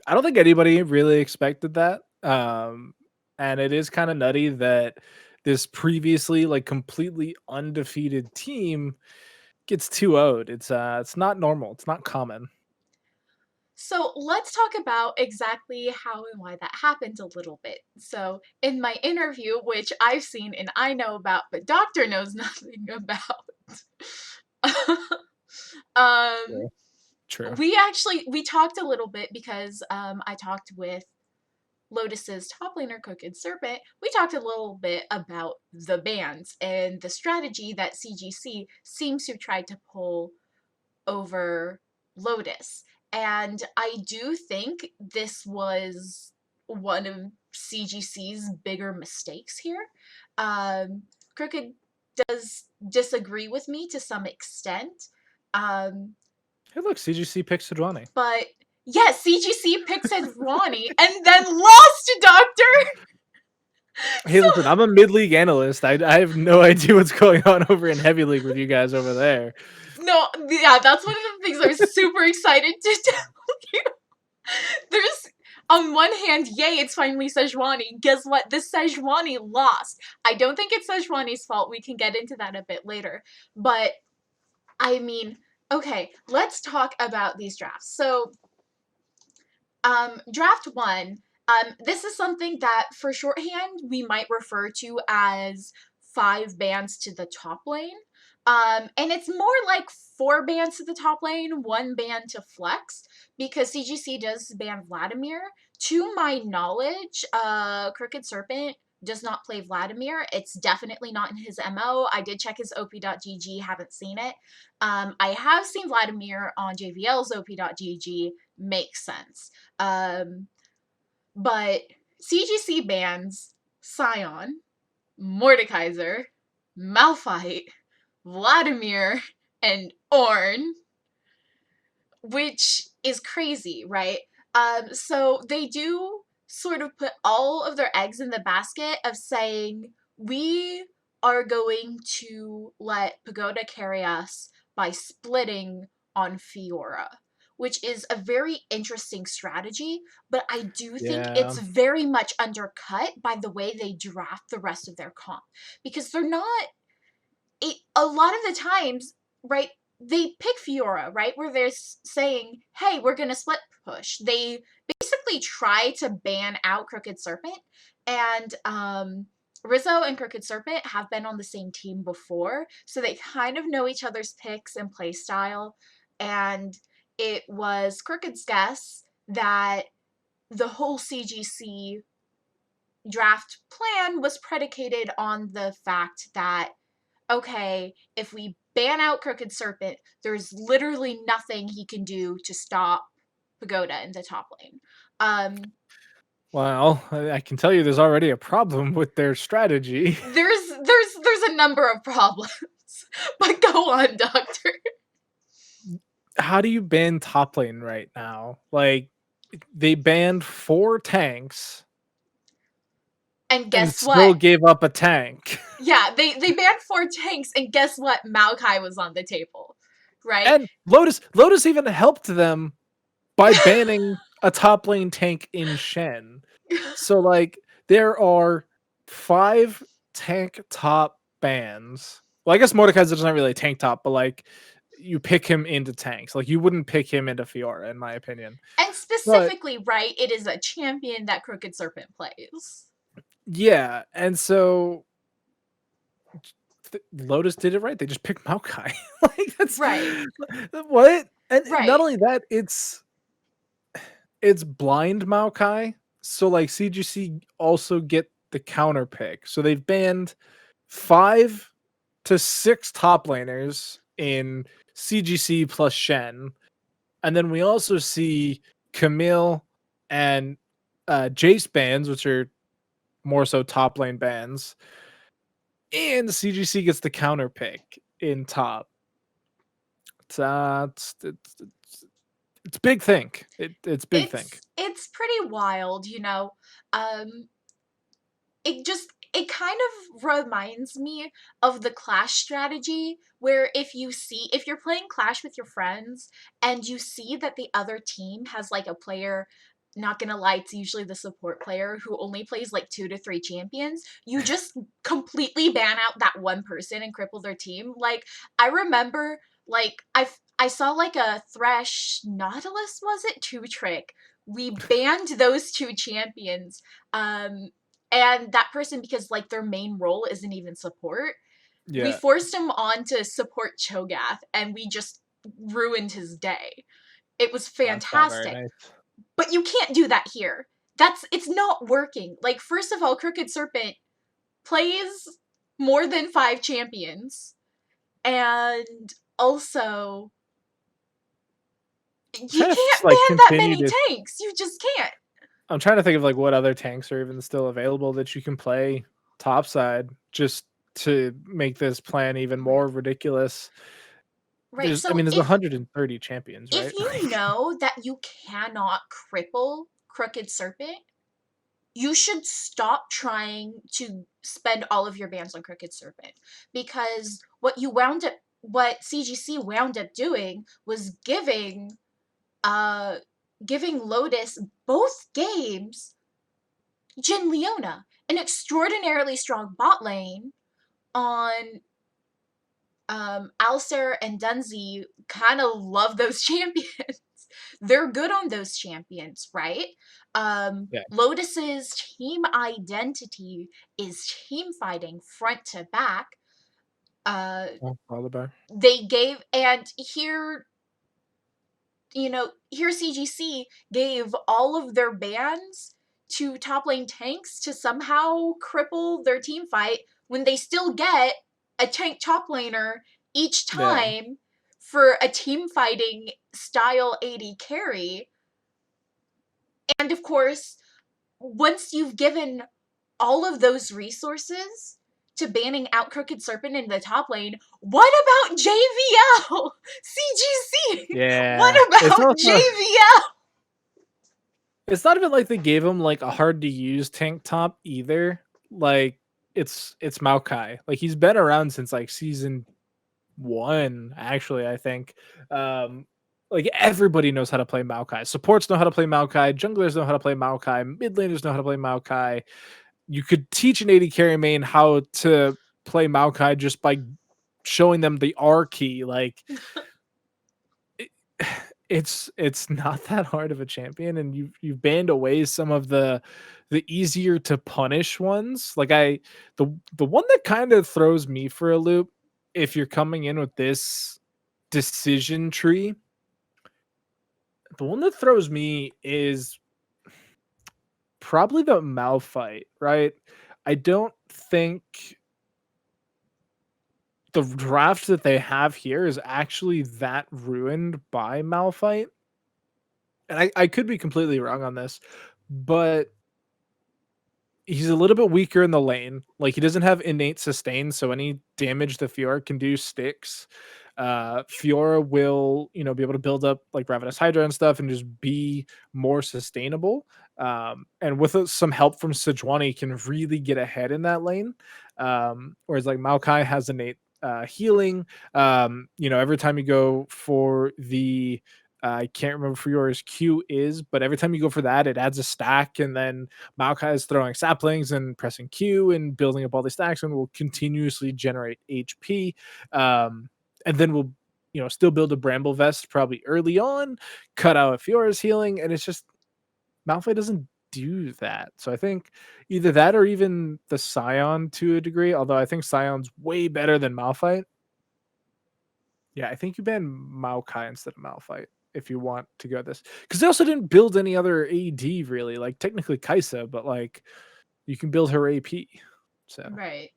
I don't think anybody really expected that. And it is kind of nutty that this previously like completely undefeated team gets 2-0'd. It's not normal. It's not common. So let's talk about exactly how and why that happened a little bit. So, in my interview, which I've seen and I know about, but Doctor knows nothing about, um, True. True. we talked a little bit because I talked with Lotus's top laner Cook and Serpent. We talked a little bit about the bans and the strategy that CGC seems to try to pull over Lotus. And I do think this was one of CGC's bigger mistakes here. Crooked does disagree with me to some extent. Hey, look, CGC picks Sejuani. But yes, CGC picked Sejuani and then lost to Doctor. Hey, listen, I'm a mid-league analyst. I have no idea what's going on over in Heavy League with you guys over there. No, yeah, that's one of the things I was super excited to tell you. There's, on one hand, yay, it's finally Sejuani. Guess what? The Sejuani lost. I don't think it's Sejuani's fault. We can get into that a bit later. But, I mean, okay, let's talk about these drafts. So, draft 1, this is something that, for shorthand, we might refer to as 5 bans to the top lane. And it's more like 4 bans to the top lane, 1 ban to flex, because CGC does ban Vladimir. To my knowledge, Crooked Serpent does not play Vladimir. It's definitely not in his MO. I did check his op.gg, haven't seen it. I have seen Vladimir on JVL's op.gg, makes sense. But CGC bans Sion, Mordekaiser, Malphite, Vladimir, and Ornn, which is crazy, right? So they do sort of put all of their eggs in the basket of saying, we are going to let Pagoda carry us by splitting on Fiora, which is a very interesting strategy, but I do think it's very much undercut by the way they draft the rest of their comp, because they're not, a lot of the times, right, they pick Fiora, right, where they're saying, hey, we're gonna split push. They basically try to ban out Crooked Serpent, and Rizzo and Crooked Serpent have been on the same team before, so they kind of know each other's picks and play style, and it was Crooked's guess that the whole CGC draft plan was predicated on the fact that, okay, if we ban out Crooked Serpent, there's literally nothing he can do to stop Pagoda in the top lane. Well, I can tell you there's already a problem with their strategy. There's a number of problems, but go on, Doctor. How do you ban top lane right now? Like, they banned 4 tanks. And guess and still what? gave up a tank. Yeah, they banned 4 tanks, and guess what? Maokai was on the table, right? And Lotus even helped them by banning a top lane tank in Shen. So, like, there are 5 tank top bans. Well, I guess Mordekaiser's not really a tank top, but, like, you pick him into tanks. Like, you wouldn't pick him into Fiora, in my opinion. And specifically, right, it is a champion that Crooked Serpent plays. Yeah, and so Lotus did it right. They just picked Maokai. Like, that's right. What? And right. Not only that, it's blind Maokai. So, like, CGC also get the counter pick. So they've banned 5 to 6 top laners in CGC plus Shen. And then we also see Camille and Jace bans, which are more so top lane bans. And CGC gets the counter pick in top. It's big think. It's big think. It's pretty wild, you know. It kind of reminds me of the Clash strategy, where if you're playing Clash with your friends and you see that the other team has like a player, not gonna lie, it's usually the support player who only plays like 2 to 3 champions, you just completely ban out that one person and cripple their team. Like, I remember, like, I saw like a Thresh Nautilus, was it? 2-trick. We banned those 2 champions. And that person, because like their main role isn't even support, we forced him on to support Cho'Gath, and we just ruined his day. It was fantastic. Nice. But you can't do that here. It's not working. Like, first of all, Crooked Serpent plays more than 5 champions, and also you can't ban that many tanks. You just can't. I'm trying to think of like what other tanks are even still available that you can play topside just to make this plan even Right. more ridiculous. Right. I So mean, there's 130 champions, if right? you know that you cannot cripple Crooked Serpent, you should stop trying to spend all of your bans on Crooked Serpent, because what CGC wound up doing was uh giving Lotus both games Jin Leona, an extraordinarily strong bot lane on Alcer and Dunzi kind of love those champions. They're good on those champions, right? Yeah. Lotus's team identity is team fighting front to back. Uh, Oh, Oliver. they gave, and here, here CGC gave all of their bans to top lane tanks to somehow cripple their team fight when they still get a tank top laner each Yeah. time for a team fighting style AD carry. And of course, once you've given all of those resources to banning out Crooked Serpent in the top lane, what about JVL? CGC? What Yeah. It's about also JVL? it's not even like they gave him like a hard to use tank top either. Like it's Maokai. Like he's been around since like season 1, actually, I think. Um like everybody knows how to play Maokai. Supports know how to play Maokai, junglers know how to play Maokai, mid laners know how to play Maokai. You could teach an AD carry main how to play Maokai just by showing them the R key. Like it, it's not that hard of a champion, and you've banned away some of the easier to punish ones. Like the one that kind of throws me for a loop, if you're coming in with this decision tree, the one that throws me is probably the Malphite, right? I don't think the draft that they have here is actually that ruined by Malphite. And I could be completely wrong on this, but he's a little bit weaker in the lane. Like he doesn't have innate sustain, so any damage the Fiora can do sticks. Fiora will, be able to build up like Ravenous Hydra and stuff and just be more sustainable. And with some help from Sejuani, can really get ahead in that lane. Whereas like Maokai has innate healing. Every time you go for the I can't remember for yours Q is, but every time you go for that, it adds a stack, and then Maokai is throwing saplings and pressing Q and building up all these stacks, and will continuously generate HP. And then we'll, still build a Bramble Vest probably early on, cut out Fiora's healing, and it's just Malphite doesn't do that. So I think either that or even the Scion to a degree, although I think Scion's way better than Malphite. Yeah, I think you ban Maokai instead of Malphite if you want to go this, because they also didn't build any other AD really. Like technically Kaisa, but like you can build her AP. So Right.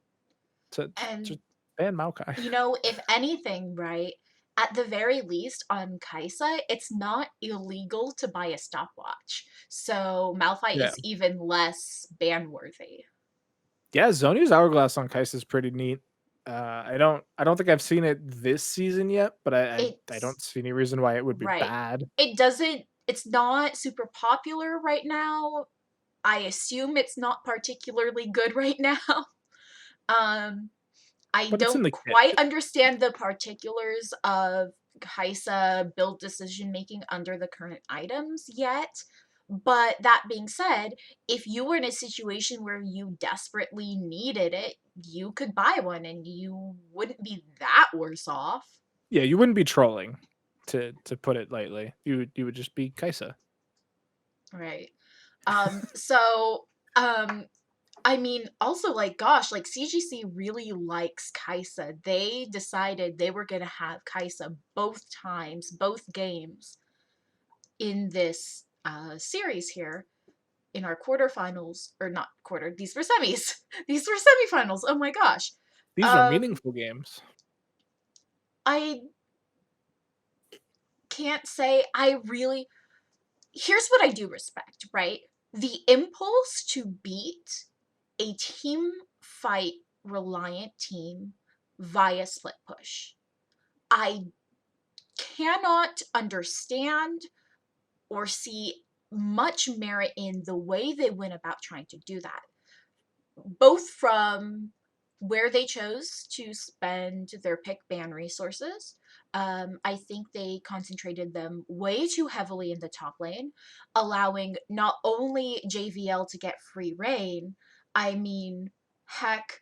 to And, just ban Maokai. if anything, right, at the very least on Kaisa, it's not illegal to buy a stopwatch. So Malphite Yeah, is even less ban worthy. yeah. Zhonya's hourglass on Kaisa is pretty neat. I don't think I've seen it this season yet, but I It's don't see any reason why it would be right. bad. It's not super popular right now. I assume it's not particularly good right now. Um, I But it's in don't the kit. quite understand the particulars of Kaisa build decision making under the current items yet. But that being said, if you were in a situation where you desperately needed it, you could buy one and you wouldn't be that worse off. Yeah, you wouldn't be trolling, to put it lightly. You would just be Kaisa. Right. So I mean, also, like, gosh, like, CGC really likes Kaisa. They decided they were going to have Kaisa both times, both games in this series here in our quarterfinals, or not quarter, these were semis. These were semifinals. Oh my gosh. These are Um, meaningful games. I can't say I really. Here's what I do respect, right? the impulse to beat a team fight reliant team via split push. I cannot understand or see much merit in the way they went about trying to do that, both from where they chose to spend their pick ban resources. I think they concentrated them way too heavily in the top lane, allowing not only JVL to get free reign, I mean, heck,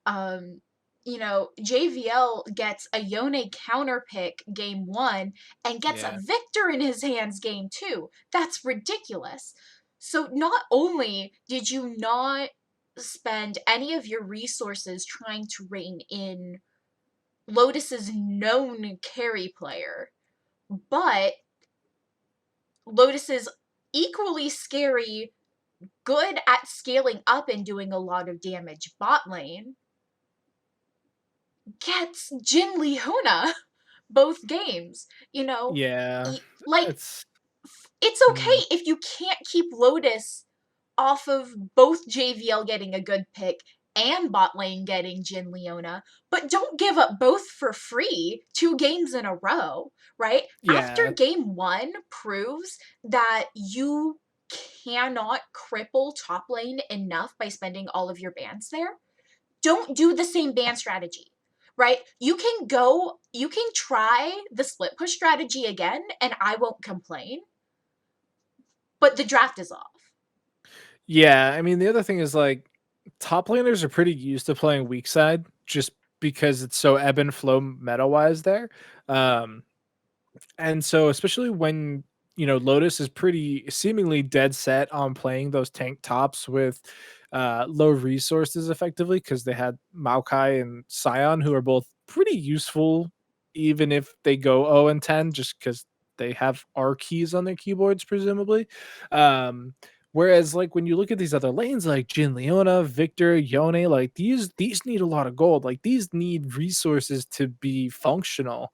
um, JVL gets a Yone counter pick game one and gets a Yeah. victor in his hands game two. That's ridiculous. So not only did you not spend any of your resources trying to rein in Lotus's known carry player, but Lotus's equally scary, good at scaling up and doing a lot of damage bot lane gets Jin Leona both games. You know, Yeah. like It's it's mm, okay if you can't keep Lotus off of both JVL getting a good pick and bot lane getting Jin Leona, but don't give up both for free 2 games in a row, right? After yeah. game one proves that you cannot cripple top lane enough by spending all of your bans there, don't do the same ban strategy, right? You can try the split push strategy again, and I won't complain, but the draft is off. Yeah, I mean, the other thing is, like, top laners are pretty used to playing weak side just because it's so ebb and flow meta-wise there. Um, and so especially when, Lotus is pretty seemingly dead set on playing those tank tops with, low resources effectively because they had Maokai and Sion, who are both pretty useful even if they go 0 and 10 just because they have R keys on their keyboards, presumably. Um, Whereas, like, when you look at these other lanes like Jin Leona, Victor, Yone, like these need a lot of gold. Like these need resources to be functional.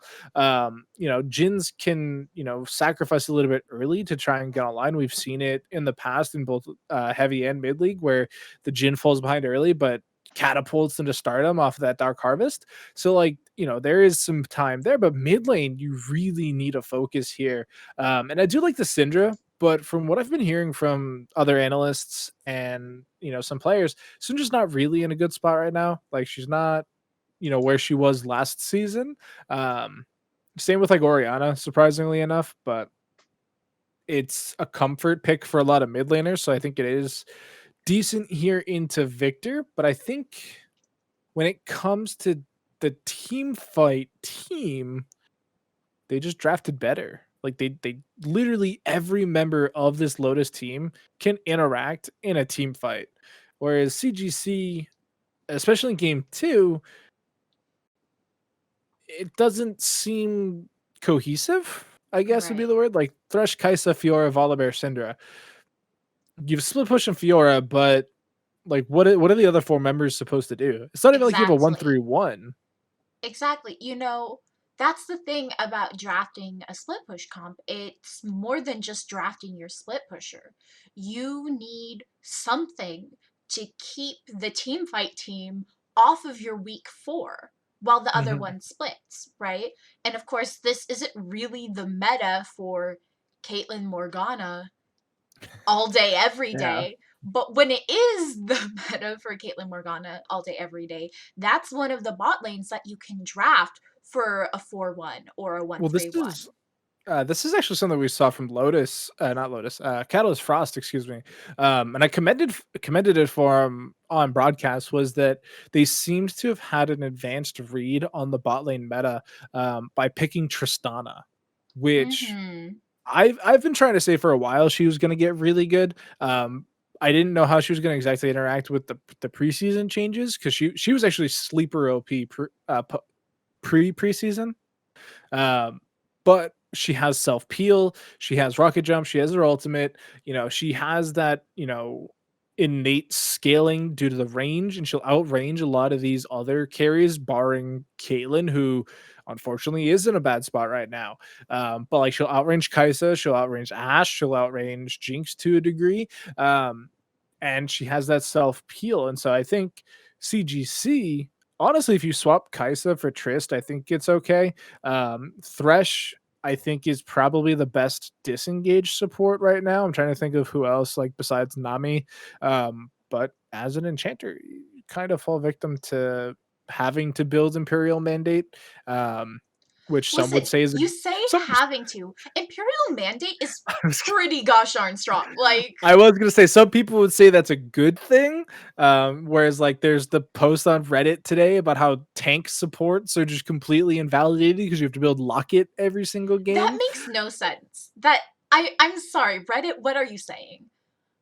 Jins can, sacrifice a little bit early to try and get online. We've seen it in the past in both heavy and mid league where the Jin falls behind early, but catapults into stardom off of that Dark Harvest. So, like, there is some time there, but mid lane, you really need a focus here. And I do like the Syndra, but from what I've been hearing from other analysts and, some players, Syndra's not really in a good spot right now. Like, she's not, where she was last season. Um, Same with like Oriana, surprisingly enough, but it's a comfort pick for a lot of mid laners. So I think it is decent here into Victor. But I think when it comes to the team fight team, they just drafted better. Like they literally every member of this Lotus team can interact in a team fight. Whereas CGC, especially in game two, it doesn't seem cohesive, I guess would be Right. the word. Like Thresh, Kaisa, Fiora, Volibear, Syndra. You've split push and Fiora, but like what are the other four members supposed to do? It's not even like you have a one Exactly. three one. Exactly. That's the thing about drafting a split push comp. It's more than just drafting your split pusher. You need something to keep the team fight team off of your weak four while the other Mhm. one splits, right? And of course, this isn't really the meta for Caitlyn Morgana all day, every Yeah. day. But when it is the meta for Caitlyn Morgana all day, every day, that's one of the bot lanes that you can draft for a 4-1 or a Well, 1-3-1. this is actually something we saw from Lotus, not Lotus, Catalyst Frost, excuse me. And I commended it for on broadcast was that they seemed to have had an advanced read on the bot lane meta by picking Tristana, which Mm-hmm. I've been trying to say for a while she was going to get really good. I didn't know how she was going to exactly interact with the preseason changes because she was actually sleeper OP preseason. Um, but she has self peel, she has rocket jump, she has her ultimate. She has that innate scaling due to the range, and she'll outrange a lot of these other carries, barring Caitlyn, who unfortunately is in a bad spot right now. But like she'll outrange Kaisa, she'll outrange Ashe, she'll outrange Jinx to a degree. And she has that self peel. And so I think CGC, honestly, if you swap Kaisa for Trist, I think it's okay. Thresh, I think, is probably the best disengage support right now. I'm trying to think of who else, like besides Nami. But as an enchanter, you kind of fall victim to having to build Imperial Mandate, which some would Listen, say is you say some. having to. Imperial Mandate is pretty gosh darn strong. Like, I was gonna say some people would say that's a good thing, whereas like there's the post on Reddit today about how tank supports are just completely invalidated because you have to build Locket every single that game. makes no sense. I'm sorry, Reddit, what are you saying?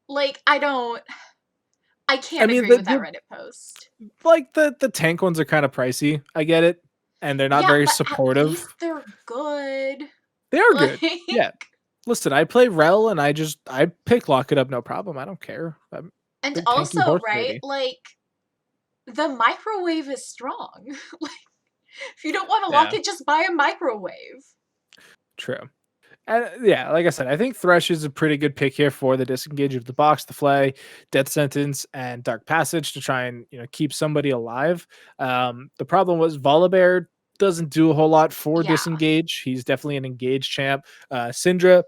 Like, I I can't mean, agree with that Reddit post. like the tank ones are kind of pricey. I get it, and they're not Yeah, very but at supportive. least they're good. They are Like, good, yeah. Listen, I play Rel and I pick Locket up, no problem. I don't care. I'm a and big tanky also, horse right, lady. like, the microwave is strong. Like, if you don't want to lock Yeah, it, just buy a microwave. true. And yeah, like I said, I think Thresh is a pretty good pick here for the disengage of the box, the flay, death sentence, and dark passage to try and keep somebody alive. The problem was Volibear doesn't do a whole lot for Yeah. disengage. He's definitely an engage champ. Syndra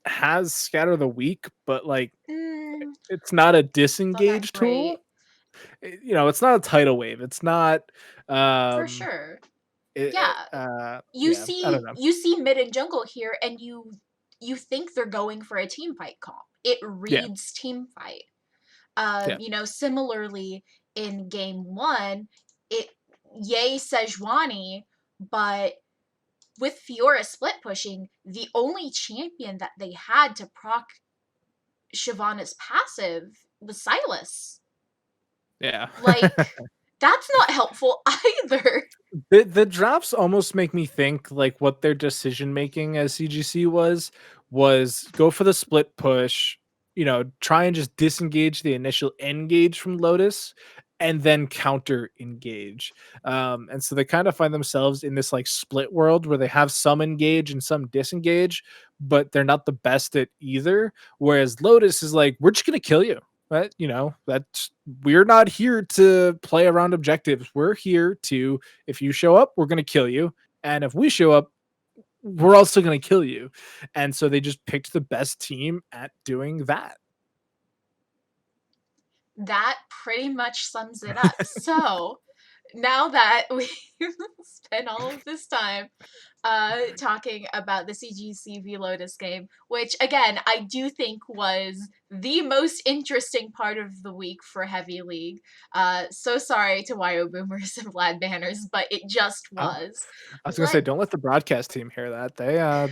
has scatter the weak, but like Mm, it's not a not that disengage great. tool. It's not a tidal wave. It's not. For Um, sure. Yeah. You yeah, I don't see know. you see mid and jungle here and you think they're going for a team fight comp. It Yeah, reads team fight. yeah, Similarly in game 1, it yay Sejuani, but with Fiora split pushing, the only champion that they had to proc Shyvana's passive was Silas. yeah. Like, that's not helpful either. The drops almost make me think like what their decision making as CGC was go for the split push, try and just disengage the initial engage from Lotus and then counter engage. And so they kind of find themselves in this like split world where they have some engage and some disengage, but they're not the best at either. Whereas Lotus is like, we're just gonna kill you. But that's we're not here to play around objectives. We're here to, if you show up, we're going to kill you. And if we show up, we're also going to kill you. And so they just picked the best team at doing that. That pretty much sums it up. So, now that we've spent all of this time talking about the CGCV Lotus game, which again I do think was the most interesting part of the week for Heavy League. So sorry to YO Boomers and Vlad Banners, but it just Oh, was. I was going to Let say, don't let the broadcast team hear that.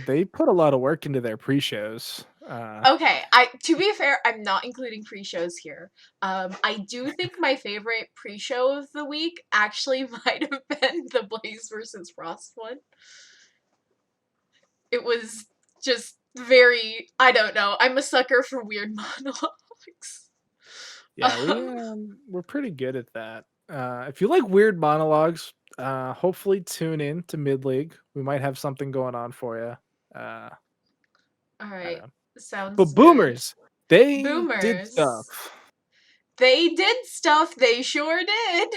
They put a lot of work into their pre-shows. Okay, I to be fair, I'm not including pre-shows here. I do think my favorite pre-show of the week actually might have been the Blaze versus Frost one. It was just very, I don't know. I'm a sucker for weird monologues. Yeah, we're pretty good at that. If you like weird monologues, hopefully tune in to Mid League. We might have something going on for you. All I don't right, know. But sounds good. boomers, they did Boomers. stuff. They did stuff. They sure did.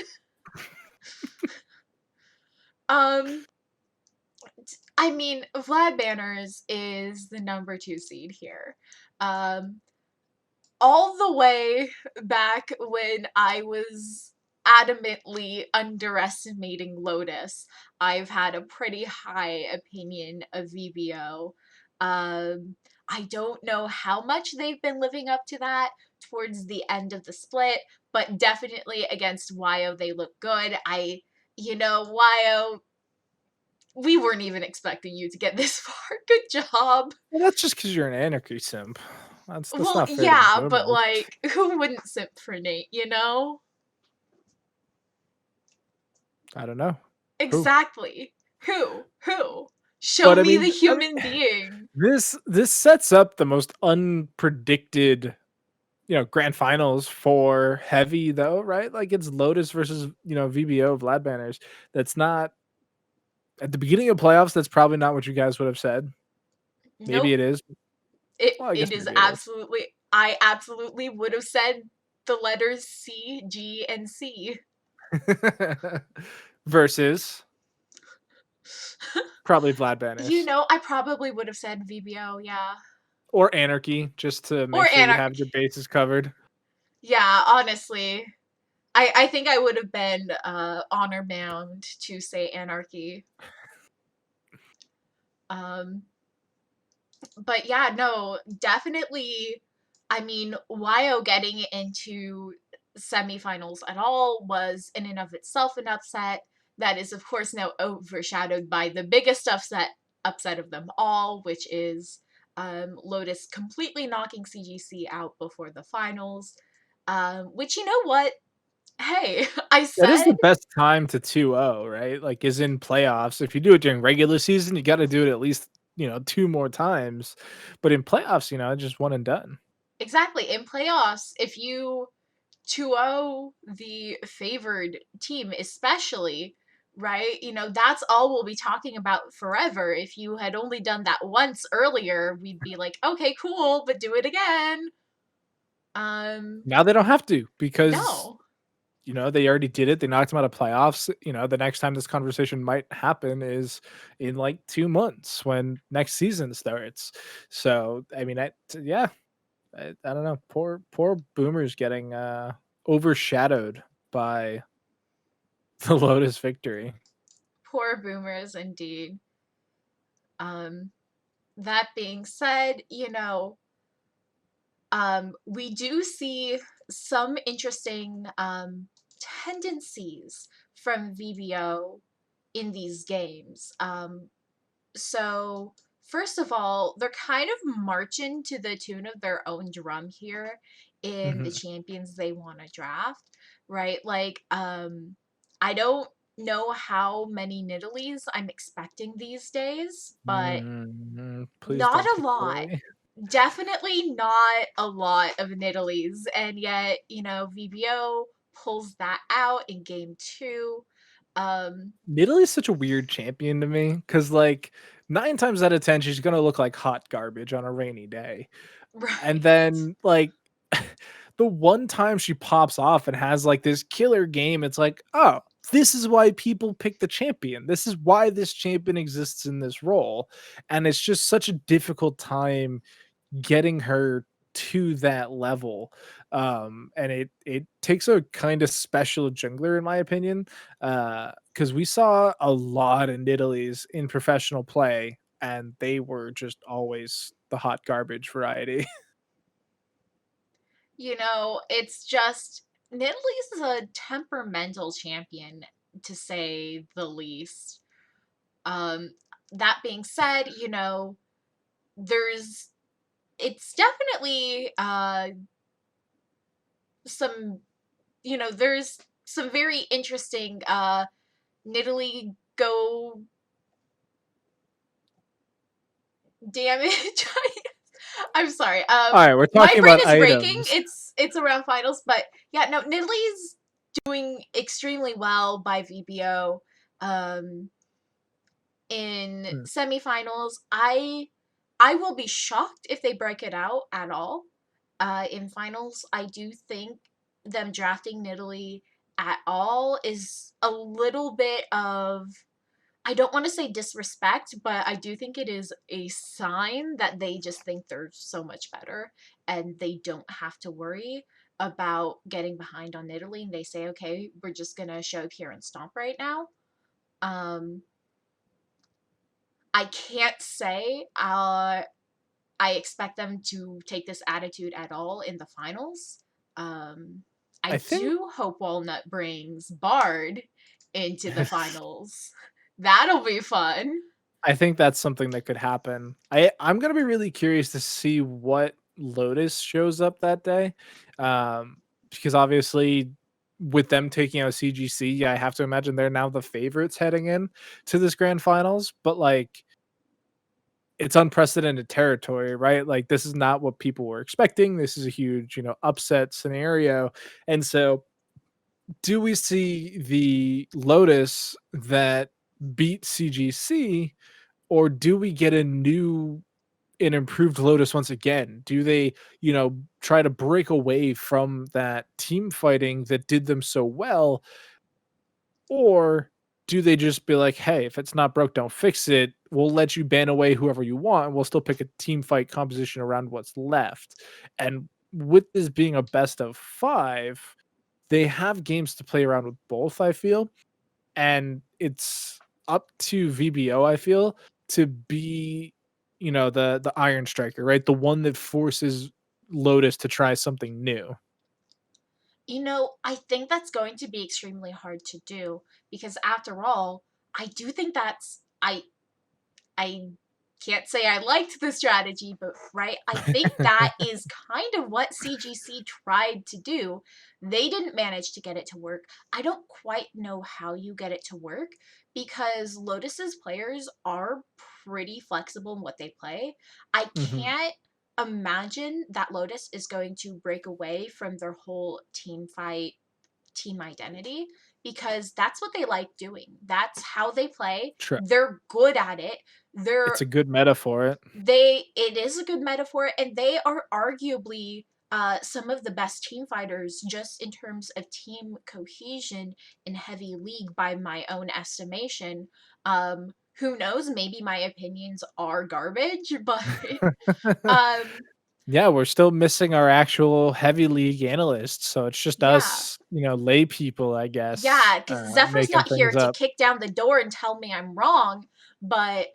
Um, I mean, Vlad Banners is the number 2 seed here. Um, all the way back when I was adamantly underestimating Lotus, I've had a pretty high opinion of VBO. I don't know how much they've been living up to that towards the end of the split, but definitely against YO they look good. YO, we weren't even expecting you to get this far. Good job. Well, that's just because you're an anarchy simp. That's Well, not fair to the yeah, but boomers. like, who wouldn't simp for Nate, you know? I don't know who, Exactly. Who? Show but me the human being. this sets up the most unpredicted, grand finals for heavy though, right? Like it's Lotus versus VBO Vlad Banners. That's not At the beginning of playoffs, that's probably not what you guys would have said. Maybe Nope. it is. It Well, I guess it is maybe it is. absolutely. I absolutely would have said the letters C, G, and C. Versus probably Vlad Banish I probably would have said VBO, yeah. or Anarchy, just to Or make sure you Anarch. have your bases covered. Yeah, honestly. I think I would have been honor bound to say Anarchy. Um, but yeah, no, definitely. I mean, YO getting into semifinals at all was in and of itself an upset. That is, of course, now overshadowed by the biggest upset of them all, which is Lotus completely knocking CGC out before the finals. Which, you know what? Hey, I That is said the best time to 2-0, right? Like, is in playoffs. If you do it during regular season, you gotta do it at least, 2 more times. But in playoffs, just one and done. exactly in playoffs, if you 2-0 the favored team, especially, right? That's all we'll be talking about forever. If you had only done that once earlier, we'd be like, okay, cool, but do it again. Now they don't have to because, No. they already did it. They knocked them out of playoffs. The next time this conversation might happen is in, like, 2 months when next season starts. So, I mean, yeah, I don't know. Poor Boomers getting, overshadowed by the Lotus victory. Poor boomers indeed. That being said, we do see some interesting tendencies from VBO in these games. So, first of all, they're kind of marching to the tune of their own drum here in the Mhm. champions they want to draft, right? Like, I don't know how many Nidalees I'm expecting these days, but Please not don't a pick lot. Italy. Definitely not a lot of Nidalees. And yet, VBO pulls that out in game two. Um, Italy's such a weird champion to me because, like, 9 times out of 10, she's gonna look like hot garbage on a rainy day. And right. then, like, the one time she pops off and has, like, this killer game, it's like, "Oh, this is why people pick the champion. This is why this champion exists in this role." And it's just such a difficult time getting her to that level. And it takes a kind of special jungler, in my opinion, because we saw a lot of Nidalees in professional play, and they were just always the hot garbage variety. It's just Nidalee is a temperamental champion, to say the least. Um, that being said, there's it's definitely some there's some very interesting Nidalee go damage. I'm sorry. All right, we're My talking brain about is breaking. items. It's around finals, but yeah, no, Nidalee's doing extremely well by VBO. Um, in Mm. semifinals, I will be shocked if they break it out at all. In finals, I do think them drafting Nidalee at all is a little bit of, I don't want to say disrespect, but I do think it is a sign that they just think they're so much better and they don't have to worry about getting behind on Italy. And they say, okay, we're just going to show up here and stomp right now. Um, I can't say I expect them to take this attitude at all in the finals. I I think do hope Walnut brings Bard into the finals. That'll be fun. I think that's something that could happen. I'm gonna be really curious to see what Lotus shows up that day, because obviously with them taking out CGC, I have to imagine they're now the favorites heading in to this grand finals. But, like, it's unprecedented territory, right? Like, this is not what people were expecting. This is a huge, upset scenario, and so do we see the Lotus that beat CGC, or do we get an improved Lotus once again? Do they, try to break away from that team fighting that did them so well, or do they just be like, hey, if it's not broke, don't fix it. We'll let you ban away whoever you want, and we'll still pick a team fight composition around what's left. And with this being a best of 5, they have games to play around with both, I feel. And it's up to VBO, I feel, to be, the iron striker, right? The one that forces Lotus to try something new. I think that's going to be extremely hard to do because after all, I do think I can't say I liked the strategy, but right, I think that is kind of what CGC tried to do. They didn't manage to get it to work. I don't quite know how you get it to work because Lotus's players are pretty flexible in what they play. I Mhm. can't imagine that Lotus is going to break away from their whole team fight team identity because that's what they like doing. That's how they play. Sure. They're good at it. It's a good meta for it. It is a good metaphor, and they are arguably some of the best team fighters just in terms of team cohesion in Heavy League by my own estimation. Who knows? Maybe my opinions are garbage, but um, Yeah, we're still missing our actual Heavy League analysts, so it's just yeah. us, lay people, I guess, Yeah, because Zephyr's making not here things to up. kick down the door and tell me I'm wrong, but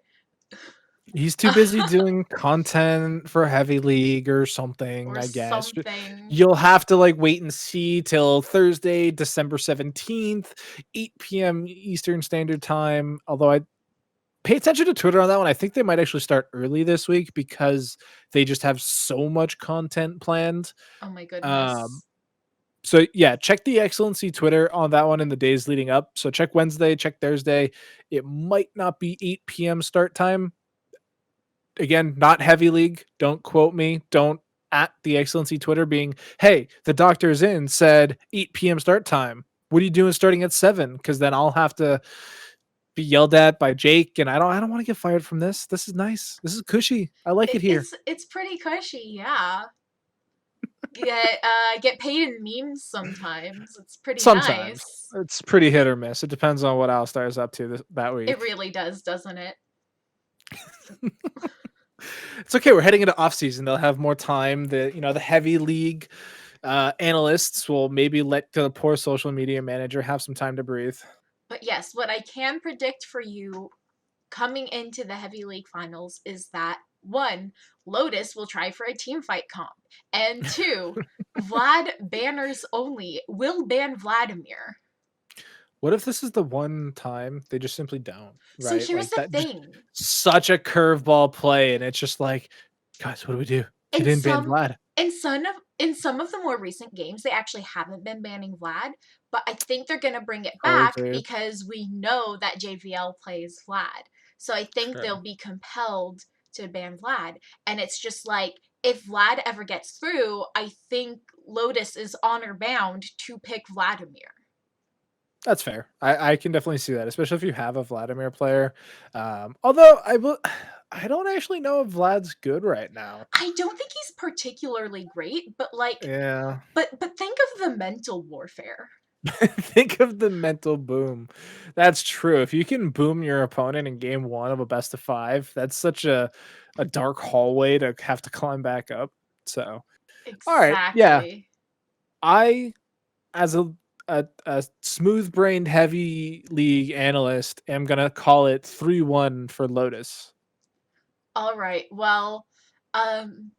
He's too busy doing content for Heavy League or something, or I guess. something. You'll have to, wait and see till Thursday, December 17th, 8 PM Eastern Standard Time, although I pay attention to Twitter on that one. I think they might actually start early this week because they just have so much content planned. Oh my Um, goodness. so yeah, check the XLNC Twitter on that one in the days leading up. So check Wednesday, check Thursday. It might not be 8 PM start time. Again, not Heavy League. Don't quote me. Don't at the XLNC Twitter being, hey, the doctor's in said 8 PM start time. What are you doing starting at 7? Because then I'll have to be yelled at by Jake, and I don't want to get fired from this. This is nice. This is cushy. I like it here. It's pretty cushy, yeah. Get paid in memes sometimes. It's pretty Sometimes nice. it's pretty hit or miss. It depends on what Alistar is up to that It week. really does, doesn't it? It's okay. We're heading into off season. They'll have more time. The Heavy League analysts will maybe let the poor social media manager have some time to breathe. But yes, what I can predict for you coming into the Heavy League finals is that one, Lotus will try for a team fight comp, and two, Vlad banners only will ban Vladimir. What if this is the one time they just simply don't, So right? here's Like the that, just thing. such a curveball play, and it's just like, guys, what do we do? He In didn't ban some Vlad. in some of the more recent games, they actually haven't been banning Vlad, but I think they're gonna bring it Always back there. because we know that JVL plays Vlad. So I think Sure. they'll be compelled to ban Vlad. And it's just like if Vlad ever gets through, I think Lotus is honor bound to pick Vladimir. That's fair. I can definitely see that, especially if you have a Vladimir player. Although I don't actually know if Vlad's good right now. I don't think he's particularly great, but Yeah. but think of the mental warfare. Think of the mental boom. That's true. If you can boom your opponent in game 1 of a best of 5, that's such a dark hallway to have to climb back up. So, all right. Yeah. Exactly. I, as a smooth-brained Heavy League analyst, am gonna call it 3-1 for Lotus. All right. Well, um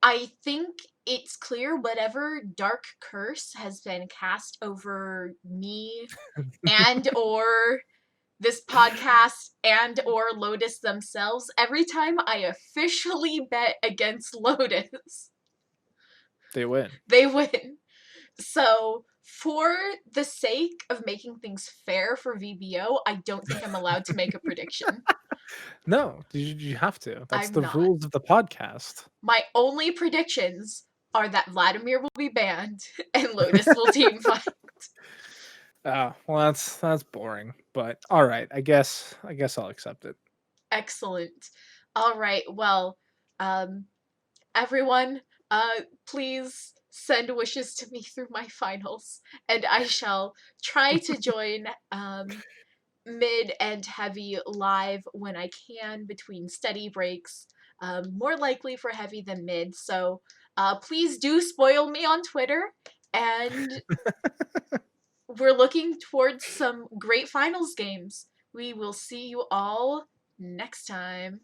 I think it's clear whatever dark curse has been cast over me and or this podcast and or Lotus themselves every time I officially bet against Lotus, They win. they win. So, for the sake of making things fair for VBO, I don't think I'm allowed to make a prediction. No, you have to. That's I'm the not. rules of the podcast. My only predictions are that Vladimir will be banned and Lotus will team fight. Oh, well, that's boring, but all right. I guess I'll accept it. Excellent. All right. Well, um, everyone, please send wishes to me through my finals, and I shall try to join mid and heavy live when I can between study breaks. More likely for heavy than mid. So please do spoil me on Twitter, and we're looking towards some great finals games. We will see you all next time.